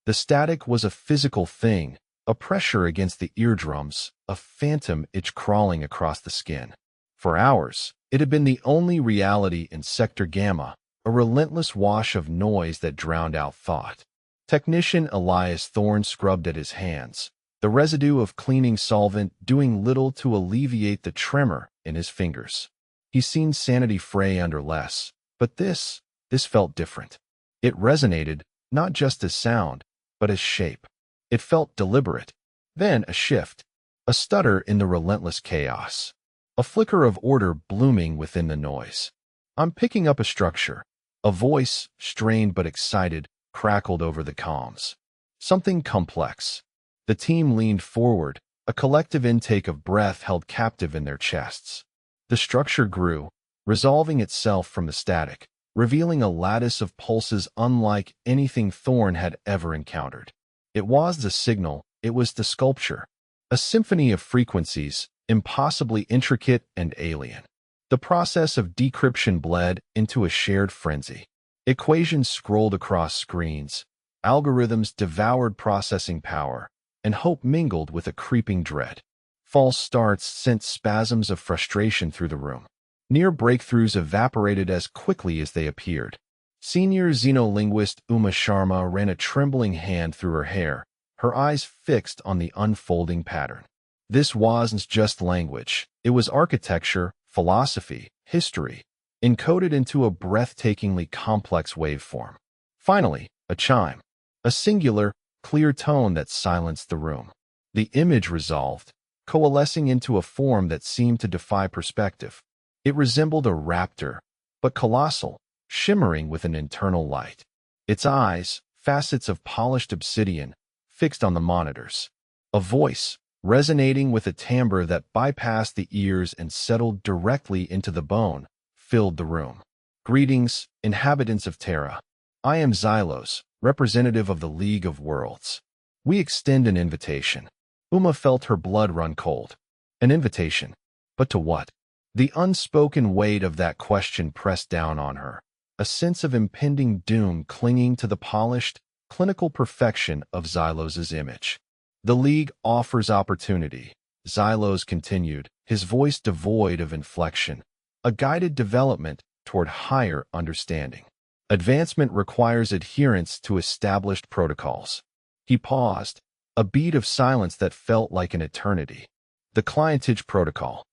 The static was a physical thing, a pressure against the eardrums, a phantom itch crawling across the skin. For hours, it had been the only reality in Sector Gamma, a relentless wash of noise that drowned out thought. Technician Elias Thorne scrubbed at his hands, the residue of cleaning solvent doing little to alleviate the tremor in his fingers. He'd seen sanity fray under less, but this felt different. It resonated, not just as sound, but as shape. It felt deliberate. Then a shift, a stutter in the relentless chaos. A flicker of order blooming within the noise. I'm picking up a structure. A voice, strained but excited, crackled over the comms. Something complex. The team leaned forward, a collective intake of breath held captive in their chests. The structure grew, resolving itself from the static, revealing a lattice of pulses unlike anything Thorne had ever encountered. It was the signal, it was the sculpture. A symphony of frequencies, impossibly intricate and alien. The process of decryption bled into a shared frenzy. Equations scrolled across screens, algorithms devoured processing power, and hope mingled with a creeping dread. False starts sent spasms of frustration through the room. Near breakthroughs evaporated as quickly as they appeared. Senior xenolinguist Uma Sharma ran a trembling hand through her hair, her eyes fixed on the unfolding pattern. This wasn't just language. It was architecture, philosophy, history, encoded into a breathtakingly complex waveform. Finally, a chime. A singular, clear tone that silenced the room. The image resolved, coalescing into a form that seemed to defy perspective. It resembled a raptor, but colossal, shimmering with an internal light. Its eyes, facets of polished obsidian, fixed on the monitors. A voice, resonating with a timbre that bypassed the ears and settled directly into the bone, filled the room. Greetings, inhabitants of Terra. I am Xylos, representative of the League of Worlds. We extend an invitation. Uma felt her blood run cold. An invitation. But to what? The unspoken weight of that question pressed down on her, a sense of impending doom clinging to the polished, clinical perfection of Xylos's image. The League offers opportunity, Xylos continued, his voice devoid of inflection, a guided development toward higher understanding. Advancement requires adherence to established protocols. He paused, a beat of silence that felt like an eternity. The clientage protocol.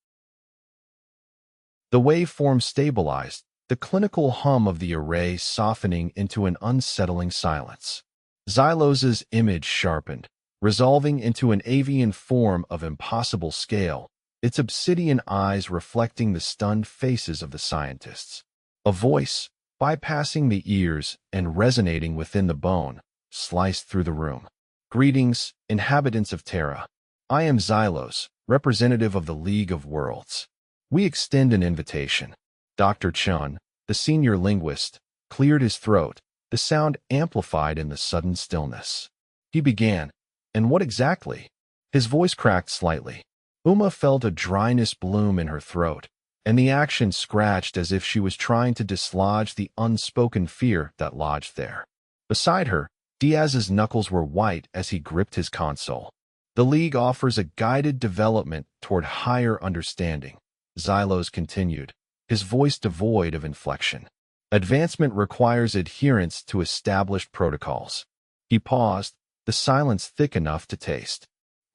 The waveform stabilized, the clinical hum of the array softening into an unsettling silence. Xylos's image sharpened, resolving into an avian form of impossible scale, its obsidian eyes reflecting the stunned faces of the scientists. A voice, bypassing the ears and resonating within the bone, sliced through the room. Greetings, inhabitants of Terra. I am Xylos, representative of the League of Worlds. We extend an invitation. Dr. Chun, the senior linguist, cleared his throat, the sound amplified in the sudden stillness. He began, and what exactly? His voice cracked slightly. Uma felt a dryness bloom in her throat, and the action scratched as if she was trying to dislodge the unspoken fear that lodged there. Beside her, Diaz's knuckles were white as he gripped his console. The League offers a guided development toward higher understanding, Xylos continued, his voice devoid of inflection. Advancement requires adherence to established protocols. He paused, the silence thick enough to taste.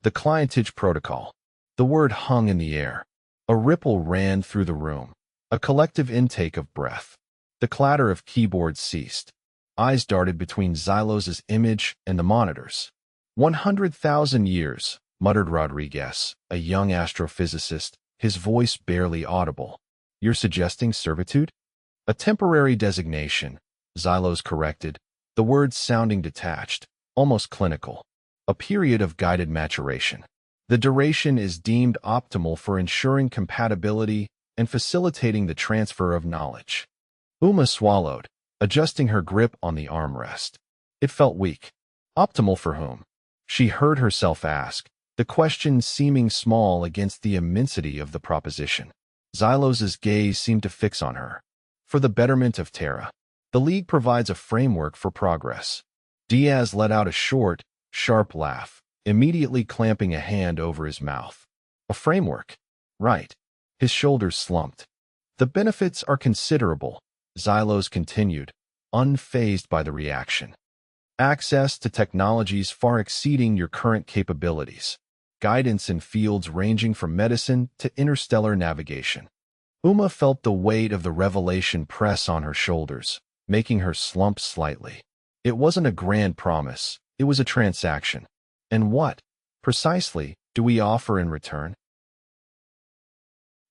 The clientage protocol. The word hung in the air. A ripple ran through the room, a collective intake of breath. The clatter of keyboards ceased. Eyes darted between Xylos's image and the monitors. 100,000 years, muttered Rodriguez, a young astrophysicist, his voice barely audible. You're suggesting servitude? A temporary designation, Xylos corrected, the words sounding detached, almost clinical. A period of guided maturation. The duration is deemed optimal for ensuring compatibility and facilitating the transfer of knowledge. Uma swallowed, adjusting her grip on the armrest. It felt weak. Optimal for whom? She heard herself ask, the question seeming small against the immensity of the proposition. Xylos's gaze seemed to fix on her. For the betterment of Terra. The League provides a framework for progress. Diaz let out a short, sharp laugh, immediately clamping a hand over his mouth. A framework. Right. His shoulders slumped. The benefits are considerable, Xylos continued, unfazed by the reaction. Access to technologies far exceeding your current capabilities. Guidance in fields ranging from medicine to interstellar navigation. Uma felt the weight of the revelation press on her shoulders, making her slump slightly. It wasn't a grand promise, it was a transaction. And what, precisely, do we offer in return?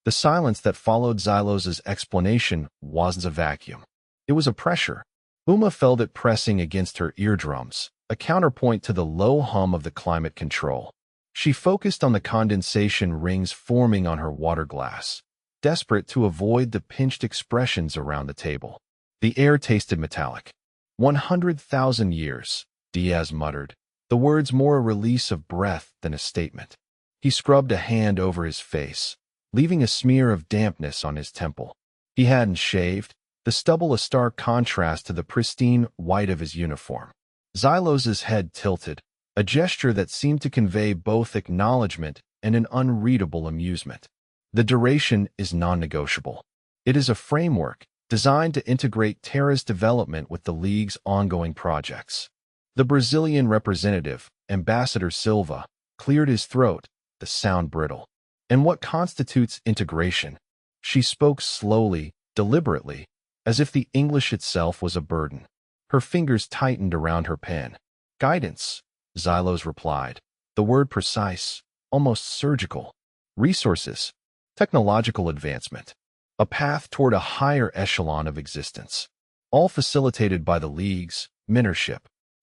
The silence that followed Xylos's explanation wasn't a vacuum. It was a pressure. Uma felt it pressing against her eardrums, a counterpoint to the low hum of the climate control. She focused on the condensation rings forming on her water glass, desperate to avoid the pinched expressions around the table. The air tasted metallic. 100,000 years, Diaz muttered, the words more a release of breath than a statement. He scrubbed a hand over his face, leaving a smear of dampness on his temple. He hadn't shaved, the stubble a stark contrast to the pristine white of his uniform. Xylos's head tilted, a gesture that seemed to convey both acknowledgement and an unreadable amusement. The duration is non-negotiable. It is a framework designed to integrate Terra's development with the League's ongoing projects. The Brazilian representative, Ambassador Silva, cleared his throat, the sound brittle. And what constitutes integration? She spoke slowly, deliberately, as if the English itself was a burden. Her fingers tightened around her pen. Guidance, Xylos replied. The word precise, almost surgical. Resources, technological advancement. A path toward a higher echelon of existence. All facilitated by the League's mentorship.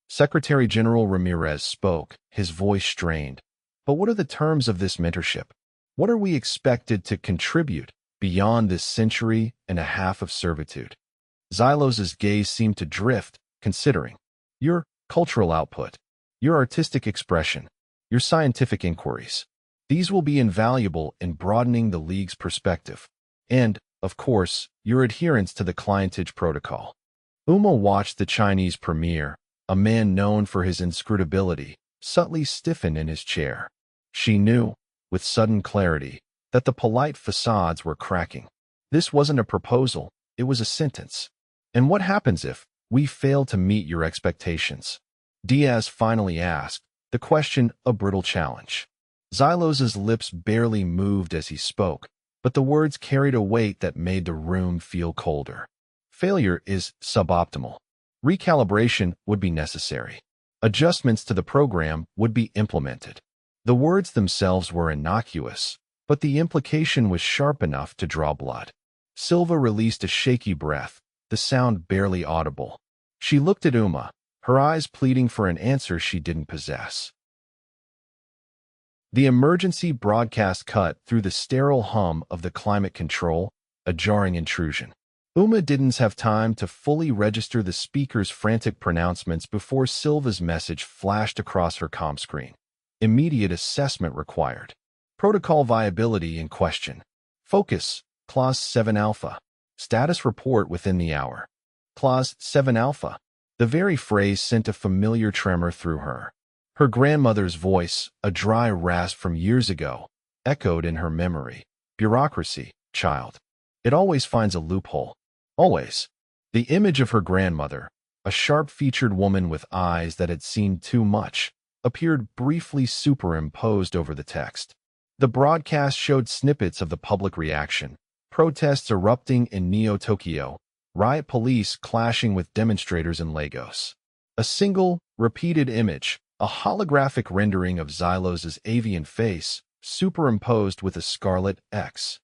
Secretary General Ramirez spoke, his voice strained. But what are the terms of this mentorship? What are we expected to contribute beyond this century and a half of servitude? Xylos's gaze seemed to drift, considering. Your cultural output, your artistic expression, your scientific inquiries. These will be invaluable in broadening the League's perspective. And, of course, your adherence to the clientage protocol. Uma watched the Chinese premier, a man known for his inscrutability, subtly stiffen in his chair. She knew, with sudden clarity, that the polite facades were cracking. This wasn't a proposal, it was a sentence. And what happens if we fail to meet your expectations? Diaz finally asked, the question a brittle challenge. Xylos's lips barely moved as he spoke, but the words carried a weight that made the room feel colder. Failure is suboptimal. Recalibration would be necessary. Adjustments to the program would be implemented. The words themselves were innocuous, but the implication was sharp enough to draw blood. Silva released a shaky breath, the sound barely audible. She looked at Uma, her eyes pleading for an answer she didn't possess. The emergency broadcast cut through the sterile hum of the climate control, a jarring intrusion. Uma didn't have time to fully register the speaker's frantic pronouncements before Silva's message flashed across her comm screen. Immediate assessment required. Protocol viability in question. Focus, Clause 7 Alpha. Status report within the hour. Clause 7 Alpha. The very phrase sent a familiar tremor through her. Her grandmother's voice, a dry rasp from years ago, echoed in her memory. Bureaucracy, child. It always finds a loophole. Always. The image of her grandmother, a sharp-featured woman with eyes that had seen too much, appeared briefly superimposed over the text. The broadcast showed snippets of the public reaction, protests erupting in Neo-Tokyo, riot police clashing with demonstrators in Lagos. A single, repeated image, a holographic rendering of Xylos's avian face, superimposed with a scarlet X.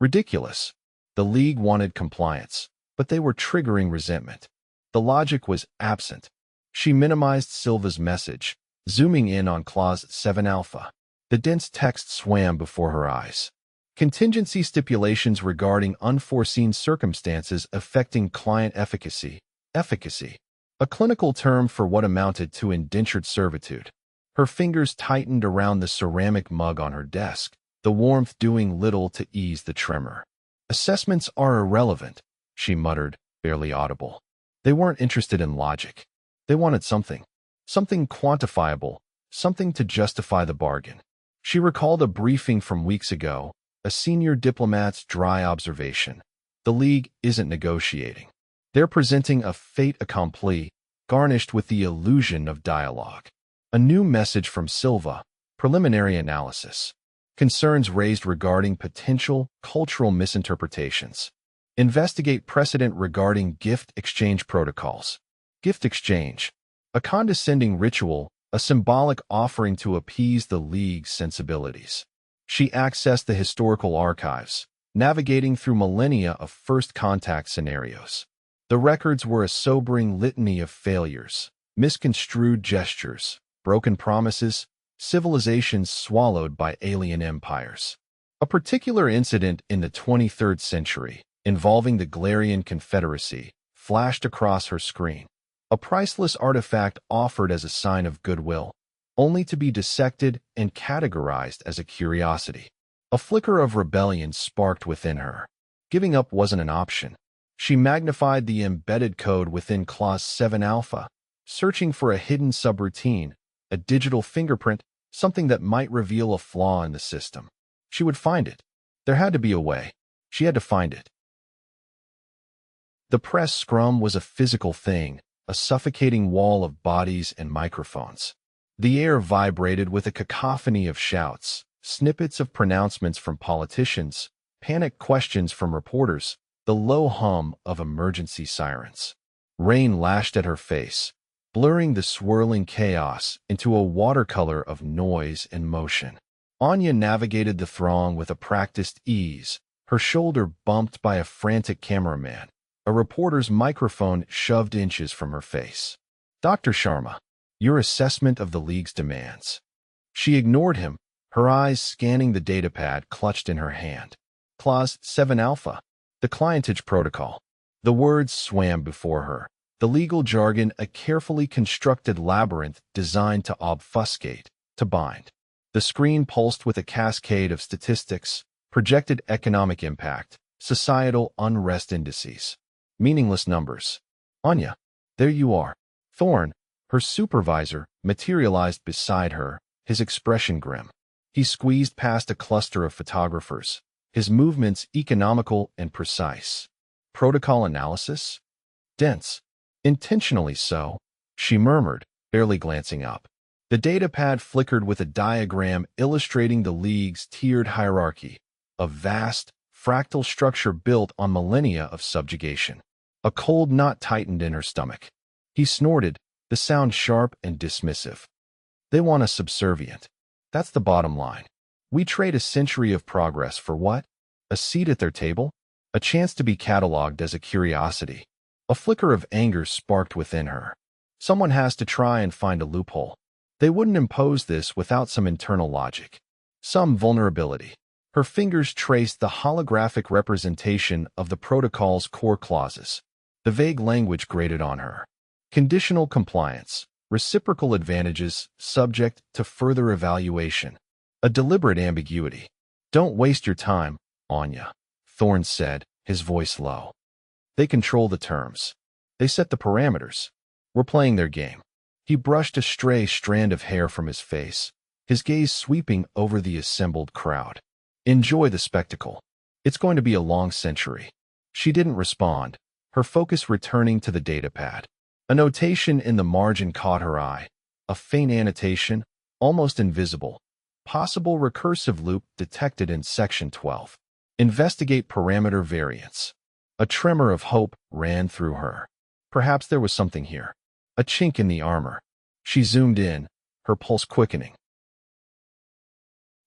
Ridiculous. The League wanted compliance, but they were triggering resentment. The logic was absent. She minimized Silva's message, zooming in on Clause 7 Alpha. The dense text swam before her eyes. Contingency stipulations regarding unforeseen circumstances affecting client efficacy. Efficacy. A clinical term for what amounted to indentured servitude. Her fingers tightened around the ceramic mug on her desk, the warmth doing little to ease the tremor. Assessments are irrelevant, she muttered, barely audible. They weren't interested in logic. They wanted something. Something quantifiable, something to justify the bargain. She recalled a briefing from weeks ago, a senior diplomat's dry observation. The League isn't negotiating. They're presenting a fait accompli, garnished with the illusion of dialogue. A new message from Silva, preliminary analysis. Concerns raised regarding potential cultural misinterpretations. Investigate precedent regarding gift exchange protocols. Gift exchange. A condescending ritual, a symbolic offering to appease the League's sensibilities. She accessed the historical archives, navigating through millennia of first contact scenarios. The records were a sobering litany of failures, misconstrued gestures, broken promises, civilizations swallowed by alien empires. A particular incident in the 23rd century, involving the Galarian Confederacy, flashed across her screen. A priceless artifact offered as a sign of goodwill, only to be dissected and categorized as a curiosity. A flicker of rebellion sparked within her. Giving up wasn't an option. She magnified the embedded code within Clause 7 Alpha, searching for a hidden subroutine, a digital fingerprint, something that might reveal a flaw in the system. She would find it. There had to be a way. She had to find it. The press scrum was a physical thing, a suffocating wall of bodies and microphones. The air vibrated with a cacophony of shouts, snippets of pronouncements from politicians, panicked questions from reporters, the low hum of emergency sirens. Rain lashed at her face, blurring the swirling chaos into a watercolor of noise and motion. Anya navigated the throng with a practiced ease, her shoulder bumped by a frantic cameraman, a reporter's microphone shoved inches from her face. Dr. Sharma, your assessment of the League's demands. She ignored him, her eyes scanning the datapad clutched in her hand. Clause 7 Alpha. The clientage protocol. The words swam before her, the legal jargon a carefully constructed labyrinth designed to obfuscate, to bind. The screen pulsed with a cascade of statistics, projected economic impact, societal unrest indices. Meaningless numbers. Anya, there you are. Thorne, her supervisor, materialized beside her, his expression grim. He squeezed past a cluster of photographers, his movements economical and precise. Protocol analysis? Dense. Intentionally so, she murmured, barely glancing up. The datapad flickered with a diagram illustrating the League's tiered hierarchy, a vast, fractal structure built on millennia of subjugation. A cold knot tightened in her stomach. He snorted, the sound sharp and dismissive. They want us subservient. That's the bottom line. We trade a century of progress for what? A seat at their table? A chance to be cataloged as a curiosity. A flicker of anger sparked within her. Someone has to try and find a loophole. They wouldn't impose this without some internal logic. Some vulnerability. Her fingers traced the holographic representation of the protocol's core clauses. The vague language grated on her. Conditional compliance. Reciprocal advantages, subject to further evaluation. A deliberate ambiguity. Don't waste your time, Anya, Thorne said, his voice low. They control the terms. They set the parameters. We're playing their game. He brushed a stray strand of hair from his face, his gaze sweeping over the assembled crowd. Enjoy the spectacle. It's going to be a long century. She didn't respond, her focus returning to the datapad. A notation in the margin caught her eye, a faint annotation, almost invisible. Possible recursive loop detected in Section 12. Investigate parameter variance. A tremor of hope ran through her. Perhaps there was something here. A chink in the armor. She zoomed in, her pulse quickening.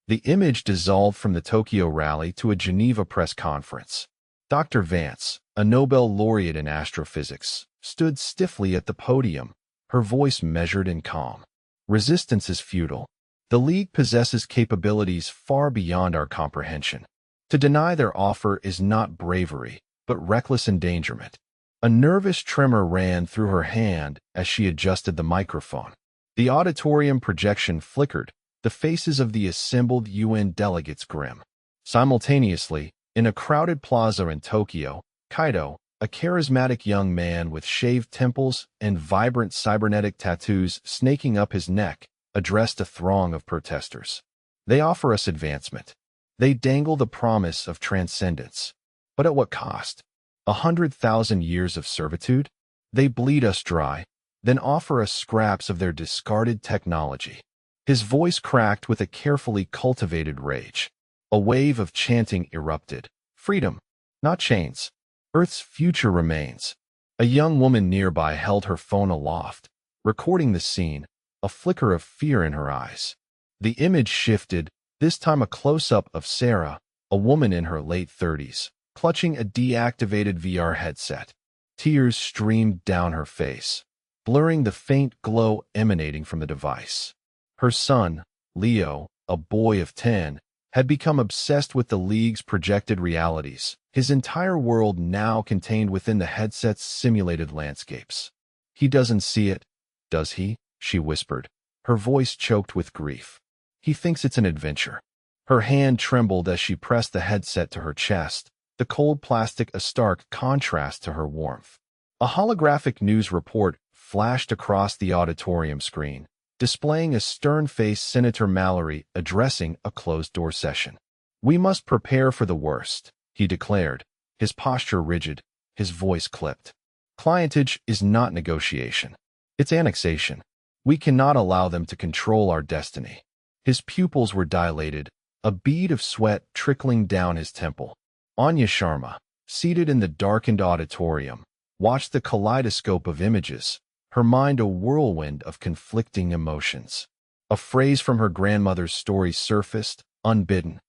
The image dissolved from the Tokyo rally to a Geneva press conference. Dr. Vance, a Nobel laureate in astrophysics, stood stiffly at the podium, her voice measured and calm. Resistance is futile. The League possesses capabilities far beyond our comprehension. To deny their offer is not bravery, but reckless endangerment. A nervous tremor ran through her hand as she adjusted the microphone. The auditorium projection flickered, the faces of the assembled UN delegates grim. Simultaneously, in a crowded plaza in Tokyo, Kaido, a charismatic young man with shaved temples and vibrant cybernetic tattoos snaking up his neck, addressed a throng of protesters. They offer us advancement. They dangle the promise of transcendence. But at what cost? 100,000 years of servitude? They bleed us dry, then offer us scraps of their discarded technology. His voice cracked with a carefully cultivated rage. A wave of chanting erupted. Freedom, not chains. Earth's future remains. A young woman nearby held her phone aloft, recording the scene, a flicker of fear in her eyes. The image shifted, this time a close-up of Sarah, a woman in her late 30s, clutching a deactivated VR headset. Tears streamed down her face, blurring the faint glow emanating from the device. Her son, Leo, a boy of 10, had become obsessed with the League's projected realities, his entire world now contained within the headset's simulated landscapes. He doesn't see it, does he? She whispered, her voice choked with grief. He thinks it's an adventure. Her hand trembled as she pressed the headset to her chest, the cold plastic a stark contrast to her warmth. A holographic news report flashed across the auditorium screen, displaying a stern-faced Senator Mallory addressing a closed-door session. "We must prepare for the worst," he declared, his posture rigid, his voice clipped. "Clientage is not negotiation. It's annexation. We cannot allow them to control our destiny." His pupils were dilated, a bead of sweat trickling down his temple. Anya Sharma, seated in the darkened auditorium, watched the kaleidoscope of images, her mind a whirlwind of conflicting emotions. A phrase from her grandmother's story surfaced, unbidden.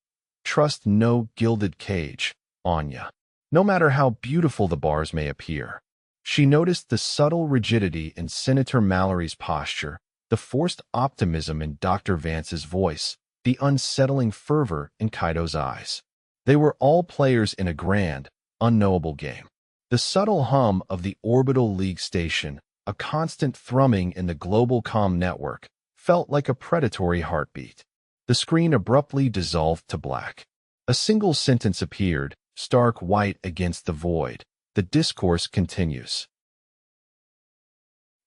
"Trust no gilded cage, Anya. No matter how beautiful the bars may appear." She noticed the subtle rigidity in Senator Mallory's posture, the forced optimism in Dr. Vance's voice, the unsettling fervor in Kaido's eyes. They were all players in a grand, unknowable game. The subtle hum of the Orbital League station, a constant thrumming in the global comm network, felt like a predatory heartbeat. The screen abruptly dissolved to black. A single sentence appeared, stark white against the void. The discourse continues.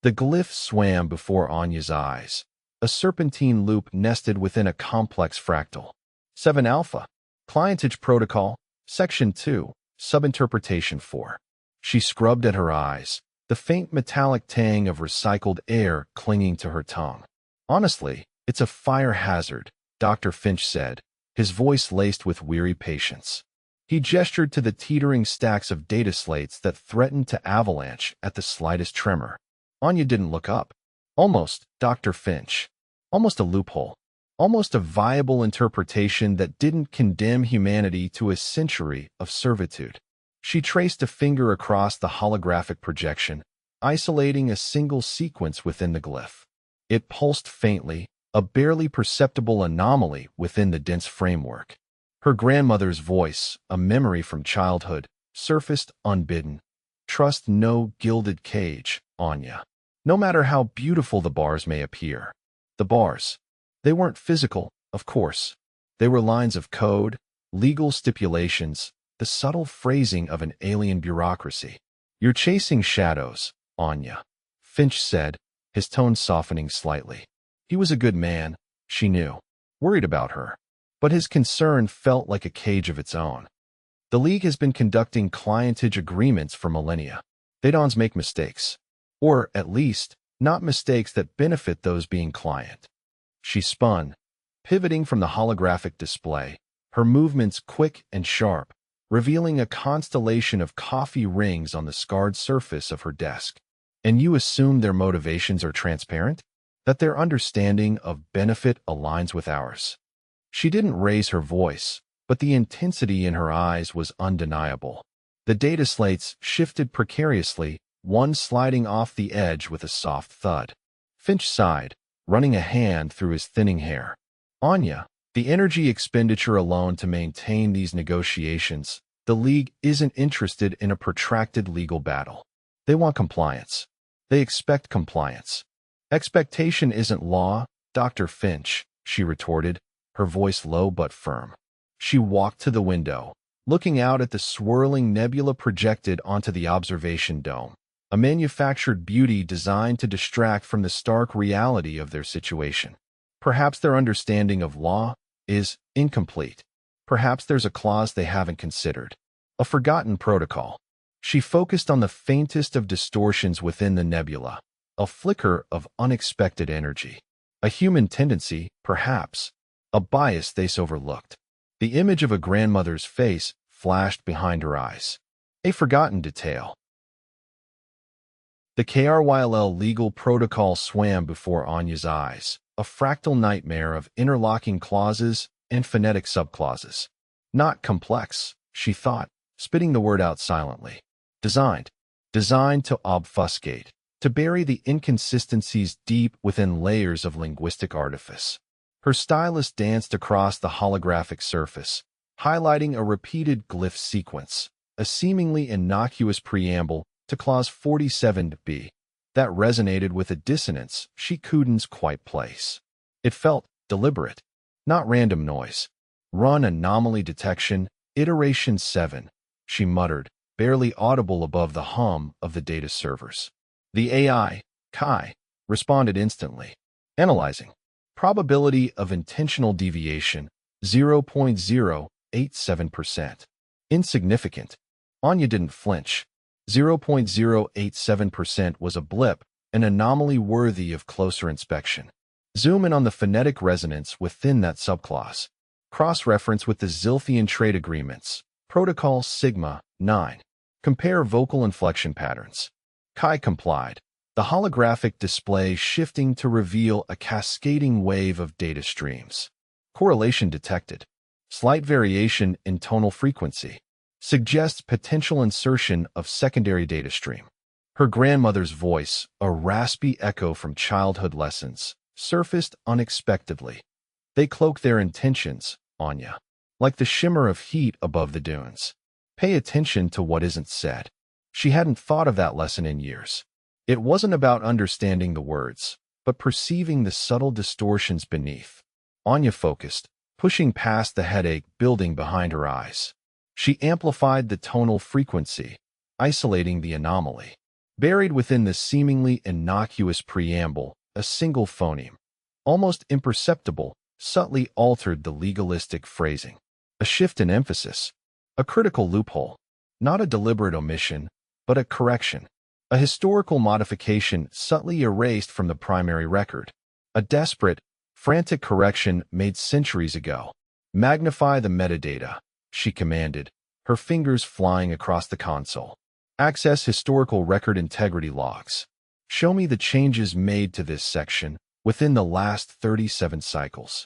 The glyph swam before Anya's eyes, a serpentine loop nested within a complex fractal. 7 Alpha, Clientage Protocol, Section 2, Subinterpretation 4. She scrubbed at her eyes, the faint metallic tang of recycled air clinging to her tongue. "Honestly, it's a fire hazard," Dr. Finch said, his voice laced with weary patience. He gestured to the teetering stacks of data slates that threatened to avalanche at the slightest tremor. Anya didn't look up. "Almost, Dr. Finch. Almost a loophole. Almost a viable interpretation that didn't condemn humanity to a century of servitude." She traced a finger across the holographic projection, isolating a single sequence within the glyph. It pulsed faintly, a barely perceptible anomaly within the dense framework. Her grandmother's voice, a memory from childhood, surfaced unbidden. "Trust no gilded cage, Anya. No matter how beautiful the bars may appear." The bars. They weren't physical, of course. They were lines of code, legal stipulations, the subtle phrasing of an alien bureaucracy. "You're chasing shadows, Anya," Finch said, his tone softening slightly. He was a good man, she knew, worried about her, but his concern felt like a cage of its own. The League has been conducting clientage agreements for millennia. They make mistakes. Or, at least, not mistakes that benefit those being client. She spun, pivoting from the holographic display, her movements quick and sharp, revealing a constellation of coffee rings on the scarred surface of her desk. "And you assume their motivations are transparent? That their understanding of benefit aligns with ours?" She didn't raise her voice, but the intensity in her eyes was undeniable. The data slates shifted precariously, one sliding off the edge with a soft thud. Finch sighed, running a hand through his thinning hair. "Anya, the energy expenditure alone to maintain these negotiations, the League isn't interested in a protracted legal battle. They want compliance. They expect compliance." "Expectation isn't law, Dr. Finch," she retorted, her voice low but firm. She walked to the window, looking out at the swirling nebula projected onto the observation dome, a manufactured beauty designed to distract from the stark reality of their situation. Perhaps their understanding of law is incomplete. Perhaps there's a clause they haven't considered, a forgotten protocol. She focused on the faintest of distortions within the nebula, a flicker of unexpected energy. A human tendency, perhaps, a bias they overlooked. The image of a grandmother's face flashed behind her eyes. A forgotten detail. The KRYLL legal protocol swam before Anya's eyes, a fractal nightmare of interlocking clauses and phonetic subclauses. Not complex, she thought, spitting the word out silently. Designed to obfuscate, to bury the inconsistencies deep within layers of linguistic artifice. Her stylus danced across the holographic surface, highlighting a repeated glyph sequence, a seemingly innocuous preamble to Clause 47b that resonated with a dissonance she couldn't quite place. It felt deliberate, not random noise. Run anomaly detection, iteration 7, she muttered, barely audible above the hum of the data servers. The AI, Kai, responded instantly, analyzing. Probability of intentional deviation, 0.087%. Insignificant. Anya didn't flinch. 0.087% was a blip, an anomaly worthy of closer inspection. Zoom in on the phonetic resonance within that subclause. Cross-reference with the Zilphian trade agreements. Protocol Sigma 9. Compare vocal inflection patterns. Kai complied, the holographic display shifting to reveal a cascading wave of data streams. Correlation detected. Slight variation in tonal frequency. Suggests potential insertion of secondary data stream. Her grandmother's voice, a raspy echo from childhood lessons, surfaced unexpectedly. They cloak their intentions, Anya, like the shimmer of heat above the dunes. Pay attention to what isn't said. She hadn't thought of that lesson in years. It wasn't about understanding the words, but perceiving the subtle distortions beneath. Anya focused, pushing past the headache building behind her eyes. She amplified the tonal frequency, isolating the anomaly. Buried within the seemingly innocuous preamble, a single phoneme, almost imperceptible, subtly altered the legalistic phrasing. A shift in emphasis. A critical loophole. Not a deliberate omission, but a correction. A historical modification subtly erased from the primary record. A desperate, frantic correction made centuries ago. Magnify the metadata, she commanded, her fingers flying across the console. Access historical record integrity logs. Show me the changes made to this section within the last 37 cycles.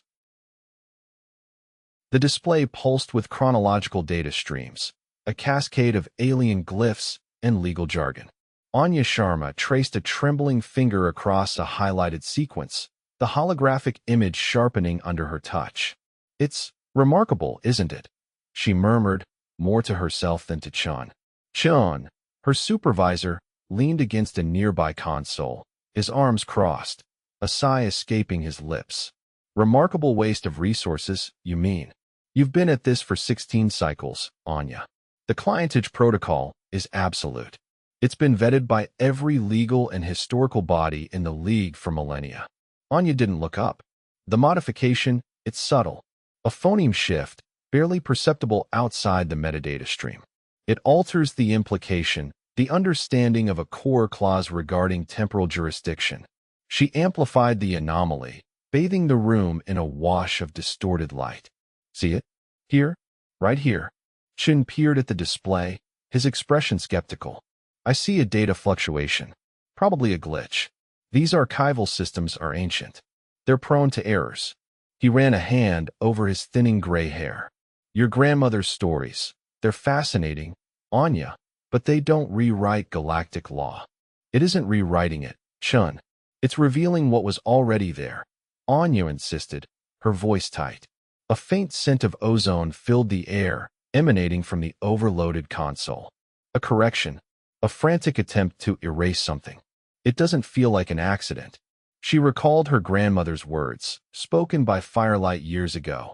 The display pulsed with chronological data streams, a cascade of alien glyphs and legal jargon. Anya Sharma traced a trembling finger across a highlighted sequence, the holographic image sharpening under her touch. It's remarkable, isn't it? She murmured, more to herself than to Chun. Chun, her supervisor, leaned against a nearby console, his arms crossed, a sigh escaping his lips. Remarkable waste of resources, you mean? You've been at this for 16 cycles, Anya. The clientage protocol is absolute. It's been vetted by every legal and historical body in the League for millennia. Anya didn't look up. The modification, it's subtle. A phoneme shift, barely perceptible outside the metadata stream. It alters the implication, the understanding of a core clause regarding temporal jurisdiction. She amplified the anomaly, bathing the room in a wash of distorted light. See it? Here? Right here. Chin peered at the display, his expression skeptical. I see a data fluctuation. Probably a glitch. These archival systems are ancient. They're prone to errors. He ran a hand over his thinning gray hair. Your grandmother's stories. They're fascinating, Anya, but they don't rewrite galactic law. It isn't rewriting it, Chun. It's revealing what was already there. Anya insisted, her voice tight. A faint scent of ozone filled the air, emanating from the overloaded console. A correction. A frantic attempt to erase something. It doesn't feel like an accident. She recalled her grandmother's words, spoken by firelight years ago.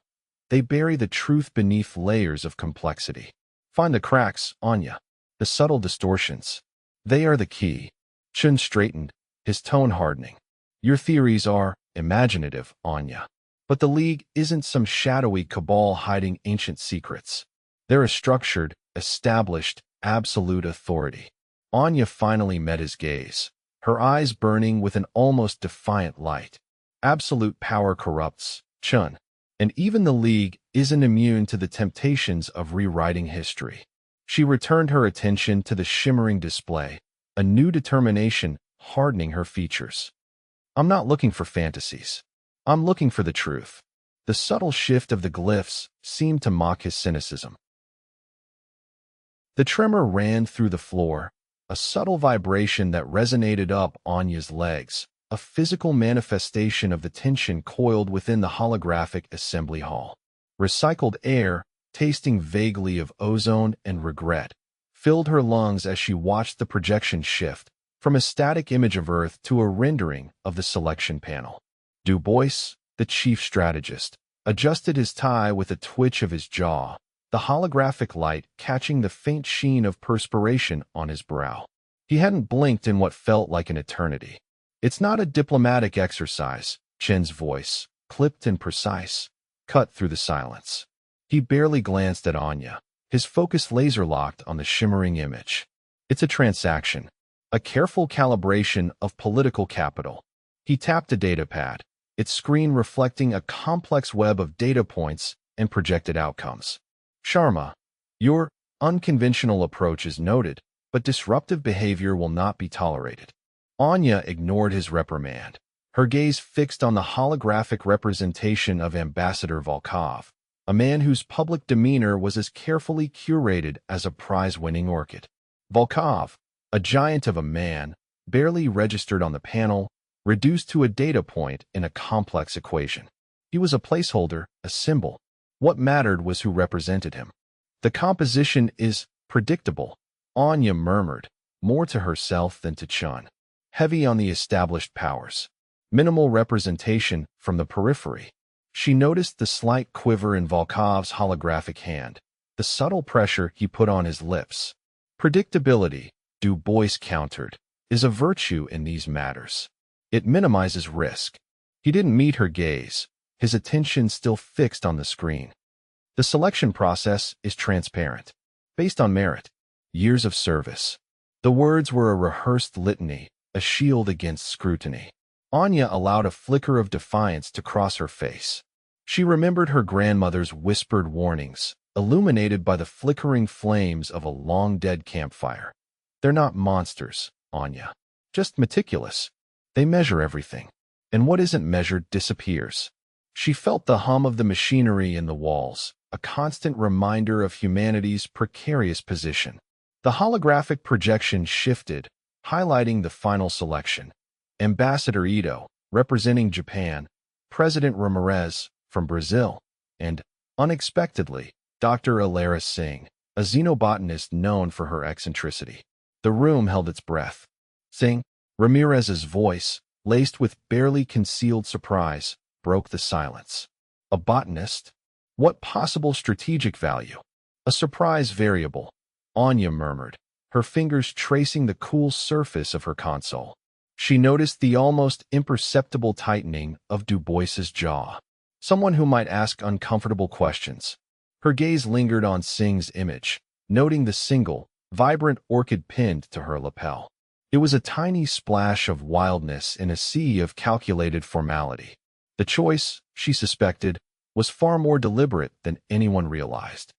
They bury the truth beneath layers of complexity. Find the cracks, Anya. The subtle distortions. They are the key. Chun straightened, his tone hardening. Your theories are imaginative, Anya. But the League isn't some shadowy cabal hiding ancient secrets. They're a structured, established, absolute authority. Anya finally met his gaze, her eyes burning with an almost defiant light. Absolute power corrupts, Chun. And even the League isn't immune to the temptations of rewriting history. She returned her attention to the shimmering display, a new determination hardening her features. I'm not looking for fantasies. I'm looking for the truth. The subtle shift of the glyphs seemed to mock his cynicism. The tremor ran through the floor, a subtle vibration that resonated up Anya's legs, a physical manifestation of the tension coiled within the holographic assembly hall. Recycled air, tasting vaguely of ozone and regret, filled her lungs as she watched the projection shift from a static image of Earth to a rendering of the selection panel. Du Bois, the chief strategist, adjusted his tie with a twitch of his jaw, the holographic light catching the faint sheen of perspiration on his brow. He hadn't blinked in what felt like an eternity. It's not a diplomatic exercise, Chen's voice, clipped and precise, cut through the silence. He barely glanced at Anya, his focus laser-locked on the shimmering image. It's a transaction, a careful calibration of political capital. He tapped a datapad, its screen reflecting a complex web of data points and projected outcomes. Sharma, your unconventional approach is noted, but disruptive behavior will not be tolerated. Anya ignored his reprimand, her gaze fixed on the holographic representation of Ambassador Volkov, a man whose public demeanor was as carefully curated as a prize-winning orchid. Volkov, a giant of a man, barely registered on the panel, reduced to a data point in a complex equation. He was a placeholder, a symbol. What mattered was who represented him. The composition is predictable, Anya murmured, more to herself than to Chun. Heavy on the established powers. Minimal representation from the periphery. She noticed the slight quiver in Volkov's holographic hand, the subtle pressure he put on his lips. Predictability, Du Bois countered, is a virtue in these matters. It minimizes risk. He didn't meet her gaze, his attention still fixed on the screen. The selection process is transparent, based on merit, years of service. The words were a rehearsed litany, a shield against scrutiny. Anya allowed a flicker of defiance to cross her face. She remembered her grandmother's whispered warnings, illuminated by the flickering flames of a long-dead campfire. They're not monsters, Anya. Just meticulous. They measure everything, and what isn't measured disappears. She felt the hum of the machinery in the walls, a constant reminder of humanity's precarious position. The holographic projection shifted, highlighting the final selection. Ambassador Ito, representing Japan, President Ramirez, from Brazil, and, unexpectedly, Dr. Alara Singh, a xenobotanist known for her eccentricity. The room held its breath. Singh, Ramirez's voice, laced with barely concealed surprise, broke the silence. A botanist? What possible strategic value? A surprise variable, Anya murmured, her fingers tracing the cool surface of her console. She noticed the almost imperceptible tightening of Du Bois's jaw. Someone who might ask uncomfortable questions. Her gaze lingered on Singh's image, noting the single, vibrant orchid pinned to her lapel. It was a tiny splash of wildness in a sea of calculated formality. The choice, she suspected, was far more deliberate than anyone realized.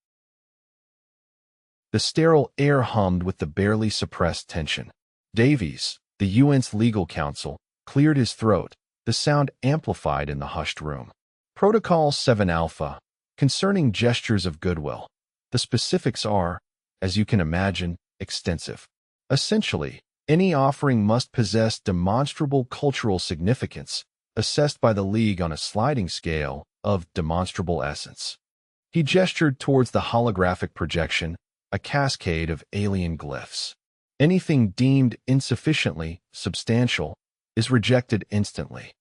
The sterile air hummed with the barely suppressed tension. Davies, the UN's legal counsel, cleared his throat, the sound amplified in the hushed room. Protocol 7 Alpha, concerning gestures of goodwill. The specifics are, as you can imagine, extensive. Essentially, any offering must possess demonstrable cultural significance, assessed by the League on a sliding scale of demonstrable essence. He gestured towards the holographic projection, a cascade of alien glyphs. Anything deemed insufficiently substantial is rejected instantly.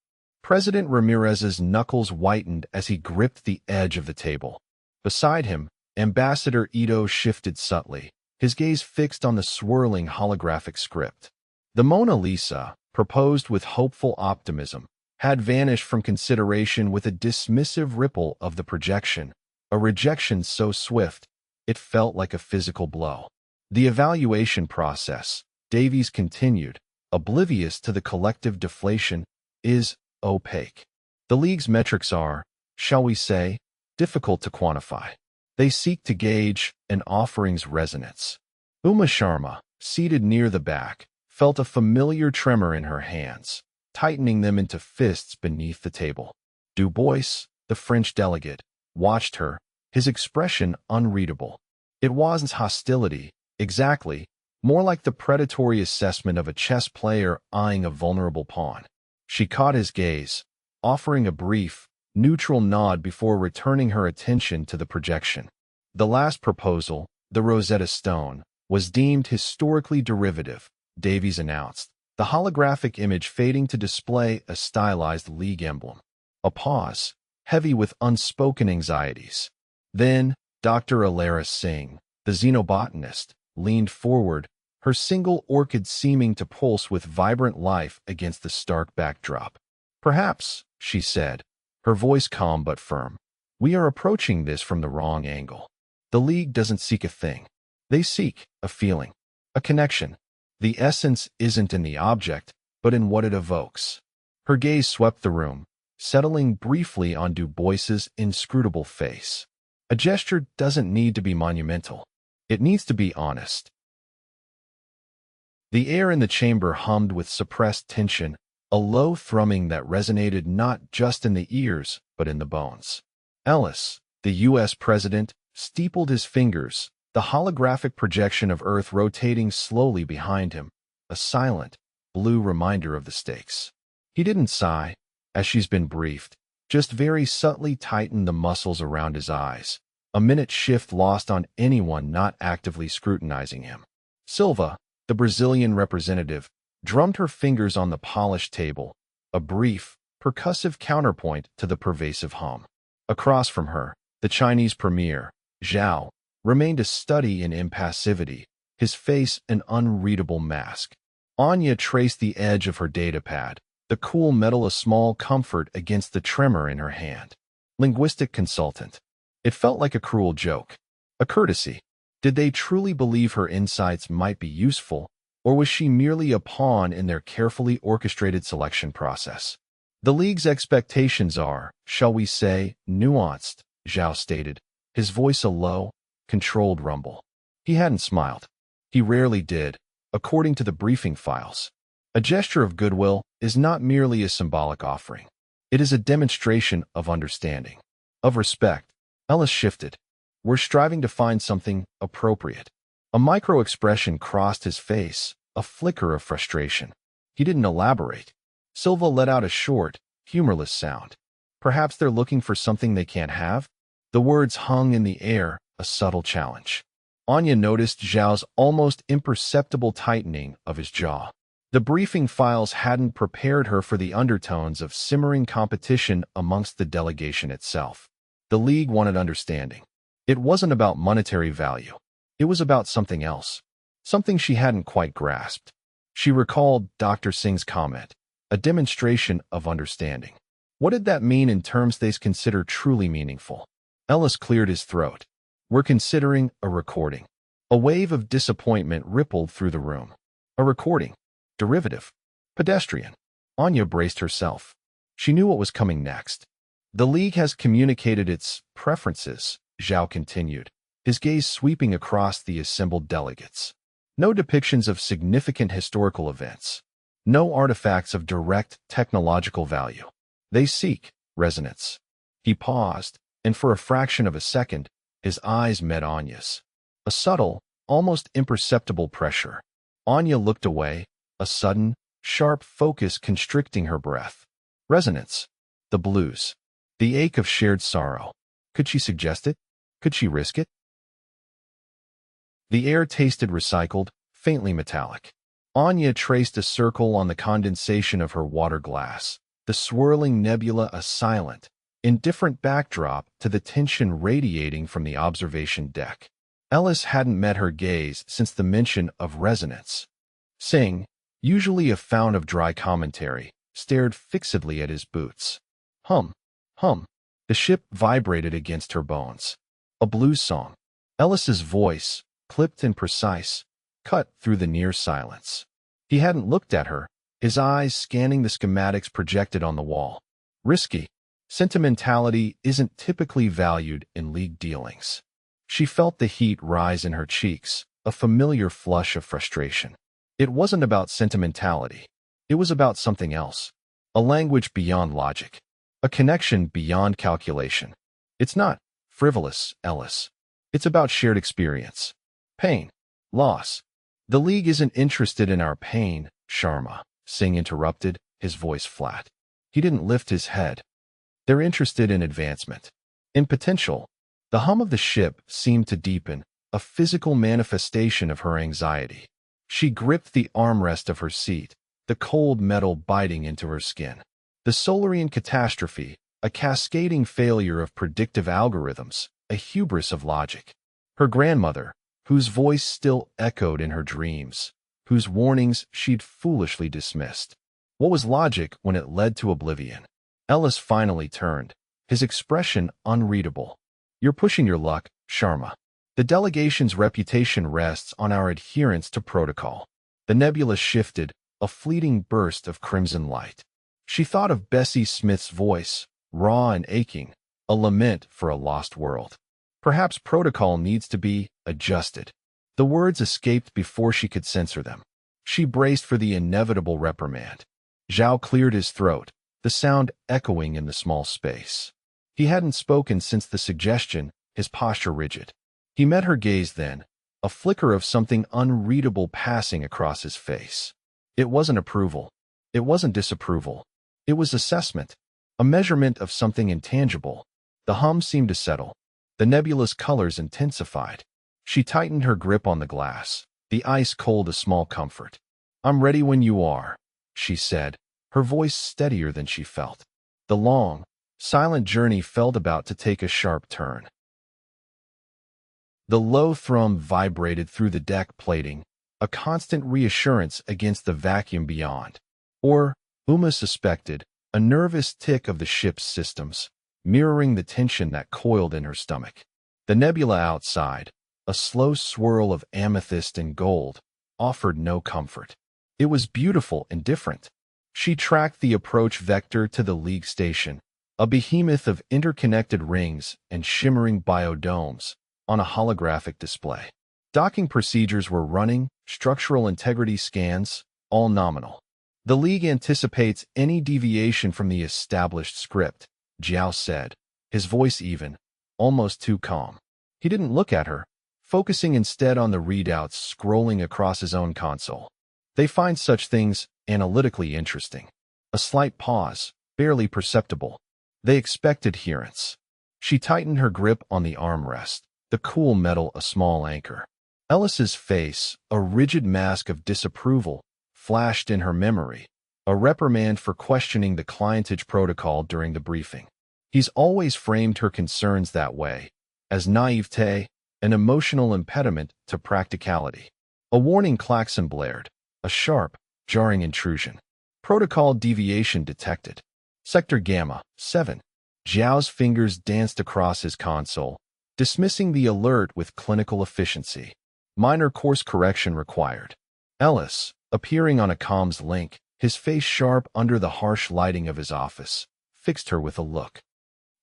President Ramirez's knuckles whitened as he gripped the edge of the table. Beside him, Ambassador Ito shifted subtly, his gaze fixed on the swirling holographic script. The Mona Lisa, proposed with hopeful optimism, had vanished from consideration with a dismissive ripple of the projection, a rejection so swift, it felt like a physical blow. The evaluation process, Davies continued, oblivious to the collective deflation, is opaque. The League's metrics are, shall we say, difficult to quantify. They seek to gauge an offering's resonance. Uma Sharma, seated near the back, felt a familiar tremor in her hands, tightening them into fists beneath the table. Du Bois, the French delegate, watched her, his expression unreadable. It wasn't hostility, exactly, more like the predatory assessment of a chess player eyeing a vulnerable pawn. She caught his gaze, offering a brief, neutral nod before returning her attention to the projection. The last proposal, the Rosetta Stone, was deemed historically derivative, Davies announced, the holographic image fading to display a stylized League emblem. A pause, heavy with unspoken anxieties. Then, Dr. Alara Singh, the xenobotanist, leaned forward, her single orchid seeming to pulse with vibrant life against the stark backdrop. Perhaps, she said, her voice calm but firm, we are approaching this from the wrong angle. The League doesn't seek a thing. They seek a feeling, a connection. The essence isn't in the object, but in what it evokes. Her gaze swept the room, settling briefly on Du Bois's inscrutable face. A gesture doesn't need to be monumental. It needs to be honest. The air in the chamber hummed with suppressed tension, a low thrumming that resonated not just in the ears, but in the bones. Ellis, the U.S. president, steepled his fingers, the holographic projection of Earth rotating slowly behind him, a silent, blue reminder of the stakes. He didn't sigh, as she's been briefed, just very subtly tightened the muscles around his eyes, a minute shift lost on anyone not actively scrutinizing him. Silva, the Brazilian representative, drummed her fingers on the polished table, a brief, percussive counterpoint to the pervasive hum. Across from her, the Chinese premier, Zhao, remained a study in impassivity, his face an unreadable mask. Anya traced the edge of her datapad, the cool metal a small comfort against the tremor in her hand. Linguistic consultant. It felt like a cruel joke, a courtesy. Did they truly believe her insights might be useful, or was she merely a pawn in their carefully orchestrated selection process? The League's expectations are, shall we say, nuanced, Zhao stated, his voice a low, controlled rumble. He hadn't smiled. He rarely did, according to the briefing files. A gesture of goodwill is not merely a symbolic offering. It is a demonstration of understanding, of respect. Ellis shifted. We're striving to find something appropriate. A micro-expression crossed his face, a flicker of frustration. He didn't elaborate. Silva let out a short, humorless sound. Perhaps they're looking for something they can't have? The words hung in the air, a subtle challenge. Anya noticed Zhao's almost imperceptible tightening of his jaw. The briefing files hadn't prepared her for the undertones of simmering competition amongst the delegation itself. The League wanted understanding. It wasn't about monetary value. It was about something else, something she hadn't quite grasped. She recalled Dr. Singh's comment, a demonstration of understanding. What did that mean in terms they consider truly meaningful? Ellis cleared his throat. We're considering a recording. A wave of disappointment rippled through the room. A recording. Derivative. Pedestrian. Anya braced herself. She knew what was coming next. The League has communicated its preferences, Zhao continued, his gaze sweeping across the assembled delegates. No depictions of significant historical events. No artifacts of direct technological value. They seek resonance. He paused, and for a fraction of a second, his eyes met Anya's. A subtle, almost imperceptible pressure. Anya looked away, a sudden, sharp focus constricting her breath. Resonance. The blues. The ache of shared sorrow. Could she suggest it? Could she risk it? The air tasted recycled, faintly metallic. Anya traced a circle on the condensation of her water glass, the swirling nebula a silent, indifferent backdrop to the tension radiating from the observation deck. Ellis hadn't met her gaze since the mention of resonance. Singh, usually a fount of dry commentary, stared fixedly at his boots. Hum, hum. The ship vibrated against her bones. A blues song. Ellis's voice, clipped and precise, cut through the near silence. He hadn't looked at her, his eyes scanning the schematics projected on the wall. Risky. Sentimentality isn't typically valued in league dealings. She felt the heat rise in her cheeks, a familiar flush of frustration. It wasn't about sentimentality. It was about something else. A language beyond logic. A connection beyond calculation. It's not frivolous, Ellis. It's about shared experience. Pain. Loss. The League isn't interested in our pain, Sharma, Singh interrupted, his voice flat. He didn't lift his head. They're interested in advancement. In potential. The hum of the ship seemed to deepen, a physical manifestation of her anxiety. She gripped the armrest of her seat, the cold metal biting into her skin. The Solarian catastrophe, a cascading failure of predictive algorithms, a hubris of logic. Her grandmother, whose voice still echoed in her dreams, whose warnings she'd foolishly dismissed. What was logic when it led to oblivion? Ellis finally turned, his expression unreadable. You're pushing your luck, Sharma. The delegation's reputation rests on our adherence to protocol. The nebula shifted, a fleeting burst of crimson light. She thought of Bessie Smith's voice, raw and aching, a lament for a lost world. Perhaps protocol needs to be adjusted. The words escaped before she could censor them. She braced for the inevitable reprimand. Zhao cleared his throat, the sound echoing in the small space. He hadn't spoken since the suggestion, his posture rigid. He met her gaze then, a flicker of something unreadable passing across his face. It wasn't approval. It wasn't disapproval. It was assessment, a measurement of something intangible. The hum seemed to settle. The nebula's colors intensified. She tightened her grip on the glass, the ice cold a small comfort. I'm ready when you are, she said, her voice steadier than she felt. The long, silent journey felt about to take a sharp turn. The low thrum vibrated through the deck plating, a constant reassurance against the vacuum beyond. Or, Uma suspected, a nervous tick of the ship's systems, mirroring the tension that coiled in her stomach. The nebula outside, a slow swirl of amethyst and gold, offered no comfort. It was beautiful and different. She tracked the approach vector to the League station, a behemoth of interconnected rings and shimmering biodomes, on a holographic display. Docking procedures were running, structural integrity scans, all nominal. The League anticipates any deviation from the established script, Zhao said, his voice even, almost too calm. He didn't look at her, focusing instead on the readouts scrolling across his own console. They find such things analytically interesting. A slight pause, barely perceptible. They expect adherence. She tightened her grip on the armrest, the cool metal a small anchor. Ellis's face, a rigid mask of disapproval, flashed in her memory, a reprimand for questioning the clientage protocol during the briefing. He's always framed her concerns that way, as naivete, an emotional impediment to practicality. A warning klaxon blared, a sharp, jarring intrusion. Protocol deviation detected. Sector Gamma, 7. Zhao's fingers danced across his console, dismissing the alert with clinical efficiency. Minor course correction required. Ellis, appearing on a comms link, his face sharp under the harsh lighting of his office, fixed her with a look.